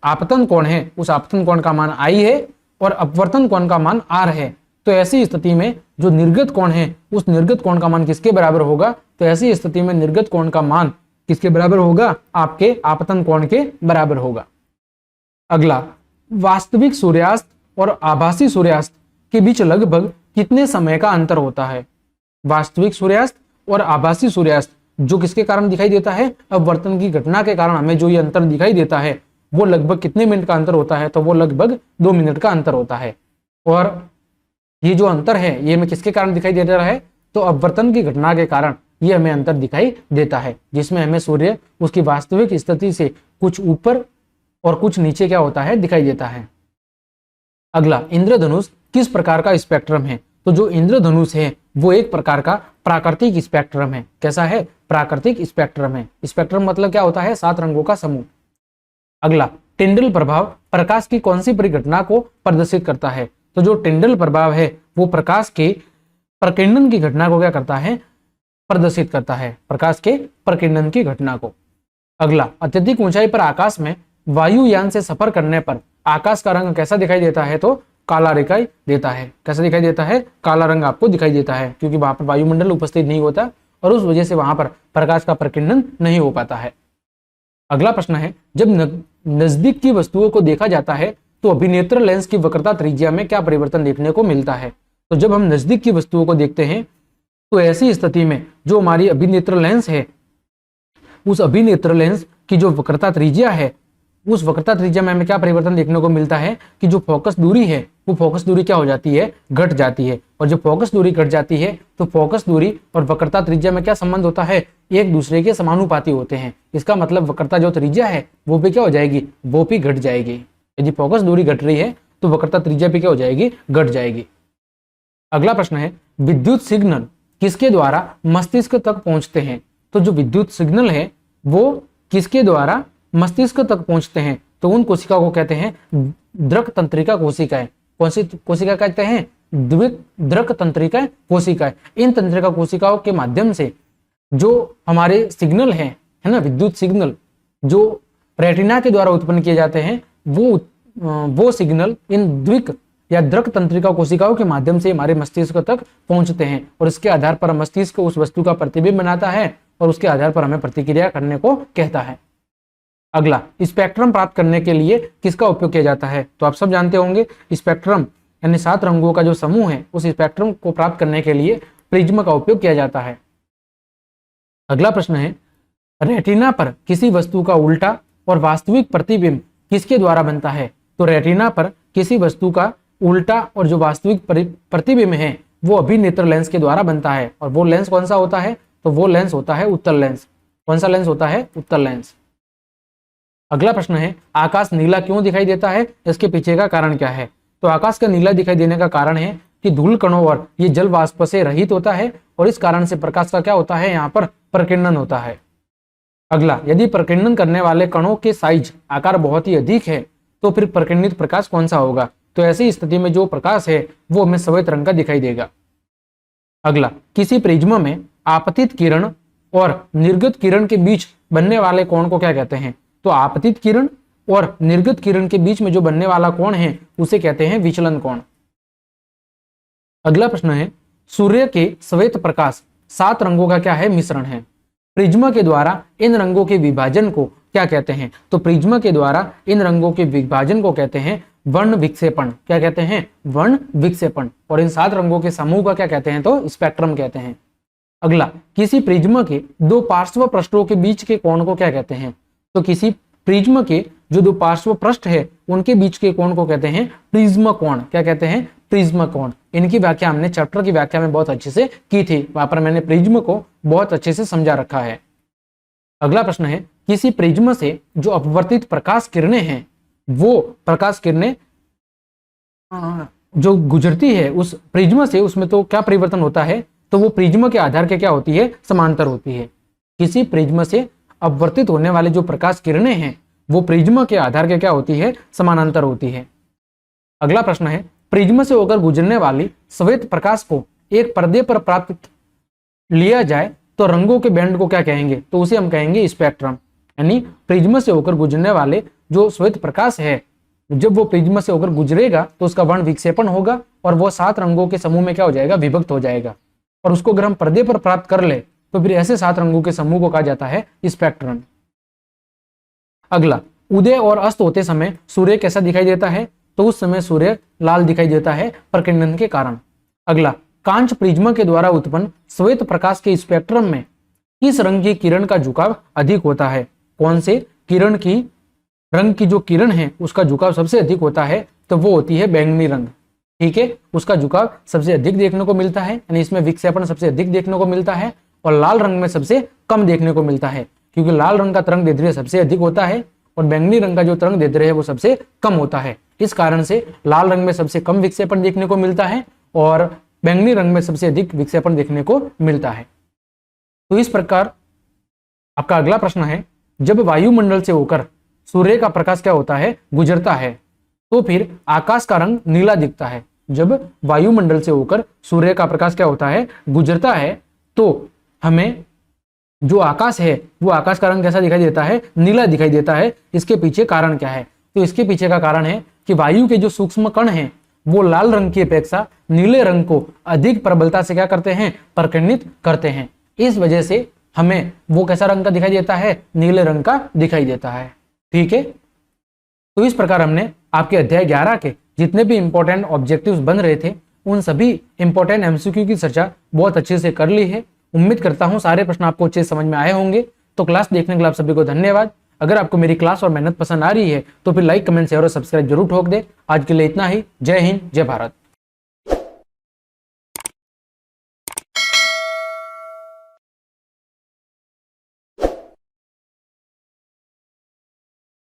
आपतन कोण है उस आपतन कोण का मान आई है और अपवर्तन कोण का मान आर है, तो ऐसी स्थिति में जो निर्गत कोण है उस निर्गत कोण का मान किसके बराबर होगा, तो ऐसी स्थिति में निर्गत कोण का मान किसके बराबर होगा, आपके आपतन कोण के बराबर होगा। अगला, वास्तविक सूर्यास्त और आभासी सूर्यास्त के बीच लगभग कितने समय का अंतर होता है। वास्तविक सूर्यास्त और आभासी सूर्यास्त जो किसके कारण दिखाई देता है, अपवर्तन की घटना के कारण हमें जो ये अंतर दिखाई देता है वो लगभग कितने मिनट का अंतर होता है, तो वो लगभग 2 मिनट का अंतर होता है। और ये जो अंतर है ये हमें किसके कारण दिखाई देता है, तो अपवर्तन की घटना के कारण ये हमें अंतर दिखाई देता है, जिसमें हमें सूर्य उसकी वास्तविक स्थिति से कुछ ऊपर और कुछ नीचे क्या होता है, दिखाई देता है। अगला, इंद्रधनुष किस प्रकार का स्पेक्ट्रम है। तो जो इंद्रधनुष है वो एक प्रकार का प्राकृतिक स्पेक्ट्रम है। कैसा है, प्राकृतिक स्पेक्ट्रम है। स्पेक्ट्रम मतलब क्या होता है, 7 रंगों का समूह। अगला, टिंडल प्रभाव प्रकाश की कौन सी परिघटना को प्रदर्शित करता है। तो जो टिंडल प्रभाव है वो प्रकाश के प्रकीर्णन की घटना को क्या करता है, प्रदर्शित करता है, प्रकाश के प्रकीर्णन की घटना को। अगला, अत्यधिक ऊंचाई पर आकाश में वायुयान से सफर करने पर आकाश का रंग कैसा दिखाई देता है, तो काला दिखाई देता है। कैसा दिखाई देता है, काला रंग आपको दिखाई देता है, क्योंकि वहां पर वायुमंडल उपस्थित नहीं होता और उस वजह से वहां पर प्रकाश का प्रकीर्णन नहीं हो पाता है। अगला प्रश्न है, जब नजदीक की वस्तुओं को देखा जाता है तो अभिनेत्र लेंस की वक्रता त्रिज्या में क्या परिवर्तन देखने को मिलता है? तो जब हम नजदीक की वस्तुओं को देखते हैं तो ऐसी स्थिति में जो हमारी अभिनेत्र लेंस है, उस अभिनेत्र लेंस की जो वक्रता त्रिज्या है, उस वक्रता त्रिज्या में हमें क्या परिवर्तन देखने को मिलता है कि जो फोकस दूरी है वो फोकस दूरी क्या हो जाती है, घट जाती है। और जब फोकस दूरी घट जाती है तो फोकस दूरी और वक्रता त्रिज्या में क्या संबंध होता है, एक दूसरे के समानुपाती होते हैं। इसका मतलब वक्रता जो त्रिज्या है वो भी क्या हो जाएगी, वो भी घट जाएगी। यदि फोकस दूरी घट रही है तो वक्रता त्रिज्या भी क्या हो जाएगी, घट जाएगी। अगला प्रश्न है, विद्युत सिग्नल किसके द्वारा मस्तिष्क तक पहुंचते हैं? तो जो विद्युत सिग्नल है वो किसके द्वारा मस्तिष्क तक पहुंचते हैं? तो उन कोशिका को कहते हैं द्रक तंत्रिका कोशिकाएं। कौन सी कोशिका कहते हैं? द्रक तंत्रिका कोशिकाएं। इन तंत्रिका कोशिकाओं के माध्यम से जो हमारे सिग्नल है ना, विद्युत सिग्नल जो रेटिना के द्वारा उत्पन्न किए जाते हैं, वो सिग्नल इन द्विक या द्रक तंत्रिका कोशिकाओं के माध्यम से हमारे मस्तिष्क तक पहुंचते हैं और इसके आधार पर मस्तिष्क उस वस्तु का प्रतिबिंब बनाता है और उसके आधार पर हमें प्रतिक्रिया करने को कहता है। अगला, स्पेक्ट्रम प्राप्त करने के लिए किसका उपयोग किया जाता है? तो आप सब जानते होंगे स्पेक्ट्रम यानी 7 रंगों का जो समूह है, उस स्पेक्ट्रम को प्राप्त करने के लिए प्रिज्म का उपयोग किया जाता है। अगला प्रश्न है, रेटिना पर किसी वस्तु का उल्टा और वास्तविक प्रतिबिंब किसके द्वारा बनता है? तो रेटिना पर किसी वस्तु का उल्टा और जो वास्तविक प्रतिबिंब है वो अभिनेत्र लेंस के द्वारा बनता है। और वो लेंस कौन सा होता है? तो वो लेंस होता है उत्तल लेंस। कौन सा लेंस होता है? उत्तल लेंस। अगला प्रश्न है, आकाश नीला क्यों दिखाई देता है? इसके पीछे का कारण क्या है? तो आकाश का नीला दिखाई देने का कारण है कि धूल कणों और ये जल वाष्प से रहित होता है और इस कारण से प्रकाश का क्या होता है, यहाँ पर प्रकीर्णन होता है। अगला, यदि प्रकीर्णन करने वाले कणों के साइज आकार बहुत ही अधिक है तो फिर प्रकीर्णित प्रकाश कौन सा होगा? तो ऐसी स्थिति में जो प्रकाश है वो हमें श्वेत रंग का दिखाई देगा। अगला, किसी प्रिज्म में आपतित किरण और निर्गत किरण के बीच बनने वाले कोण को क्या कहते हैं? तो आपतित किरण और निर्गत किरण के बीच में जो बनने वाला कोण है उसे कहते हैं विचलन कोण। अगला प्रश्न है, सूर्य के श्वेत प्रकाश 7 रंगों का क्या है, मिश्रण है। प्रिज्म के द्वारा इन रंगों के विभाजन को क्या कहते हैं? तो प्रिज्म के द्वारा इन रंगों के विभाजन को कहते हैं वर्ण विक्षेपण। क्या कहते हैं? वर्ण विक्षेपण। और इन 7 रंगों के समूह का क्या कहते हैं? तो स्पेक्ट्रम कहते हैं। अगला, किसी प्रिज्म के 2 पार्श्व पृष्ठों के बीच के कोण को क्या कहते हैं? तो किसी प्रिज्म के जो 2 पार्श्व पृष्ठ है उनके बीच के कोण को कहते हैं प्रिज्म कोण। क्या कहते हैं? प्रिज्म कोण। इनकी व्याख्या हमने चैप्टर की व्याख्या में बहुत अच्छे से की थी, वहां पर मैंने प्रिज्म को बहुत अच्छे से समझा रखा है। अगला प्रश्न है, किसी प्रिज्म से जो अपवर्तित प्रकाश किरणें हैं वो प्रकाश किरणें जो गुजरती है उस प्रिज्म से, उसमें तो क्या परिवर्तन होता है? तो वो प्रिज्म के आधार के क्या होती है, समांतर होती है। किसी प्रिज्म से अपवर्तित होने वाली जो प्रकाश किरणें हैं वो प्रिज्म के आधार के क्या होती है, समानांतर होती है। अगला प्रश्न है, प्रिज्म से होकर गुजरने वाली श्वेत प्रकाश को एक पर्दे पर प्राप्त लिया जाए तो रंगों के बैंड को क्या कहेंगे? तो उसे हम कहेंगे स्पेक्ट्रम। यानी प्रिज्म से होकर गुजरने वाले जो श्वेत प्रकाश है, जब वो प्रिज्म से होकर गुजरेगा तो उसका वर्ण विक्षेपण होगा और वो 7 रंगों के समूह में क्या हो जाएगा, विभक्त हो जाएगा। और उसको अगर हम पर्दे पर प्राप्त कर ले तो फिर ऐसे 7 रंगों के समूह को कहा जाता है स्पेक्ट्रम। अगला, उदय और अस्त होते समय सूर्य कैसा दिखाई देता है? तो उस समय सूर्य लाल दिखाई देता है प्रकीर्णन के कारण। अगला, कांच प्रिज्म के द्वारा उत्पन्न श्वेत प्रकाश के स्पेक्ट्रम में किस रंग की किरण का झुकाव अधिक होता है? कौन से किरण की रंग की जो किरण है उसका झुकाव सबसे अधिक होता है? तो वो होती है बैंगनी रंग। ठीक है, उसका झुकाव सबसे अधिक देखने को मिलता है, यानी इसमें विक्षेपण सबसे अधिक देखने को मिलता है। और लाल रंग में सबसे कम देखने को मिलता है, क्योंकि लाल रंग का तरंग दैर्ध्य सबसे अधिक होता है और बैंगनी रंग का जो तरंग दैर्ध्य है वो सबसे कम होता है। इस कारण से लाल रंग में सबसे कम विक्षेपण देखने को मिलता है और बैंगनी रंग में सबसे अधिक विक्षेपण देखने को मिलता है। तो इस प्रकार आपका अगला प्रश्न है, जब वायुमंडल से होकर सूर्य का प्रकाश क्या होता है, गुजरता है, तो फिर आकाश का रंग नीला दिखता है। जब वायुमंडल से होकर सूर्य का प्रकाश क्या होता है, गुजरता है, तो हमें जो आकाश है वो आकाश का रंग कैसा दिखाई देता है, नीला दिखाई देता है। इसके पीछे कारण क्या है? तो इसके पीछे का कारण है कि वायु के जो सूक्ष्म कण हैं वो लाल रंग की अपेक्षा नीले रंग को अधिक प्रबलता से क्या करते हैं, प्रकीर्णित करते हैं। इस वजह से हमें वो कैसा रंग का दिखाई देता है, नीले रंग का दिखाई देता है। ठीक है, तो इस प्रकार हमने आपके अध्याय 11 के जितने भी इंपॉर्टेंट ऑब्जेक्टिव्स बन रहे थे उन सभी इंपॉर्टेंट एमसीक्यू की चर्चा बहुत अच्छे से कर ली है। उम्मीद करता हूं सारे प्रश्न आपको अच्छे समझ में आए होंगे। तो क्लास देखने के लिए आप सभी को धन्यवाद। अगर आपको मेरी क्लास और मेहनत पसंद आ रही है तो फिर लाइक, कमेंट, शेयर और सब्सक्राइब जरूर ठोक दे। आज के लिए इतना ही। जय हिंद, जय भारत।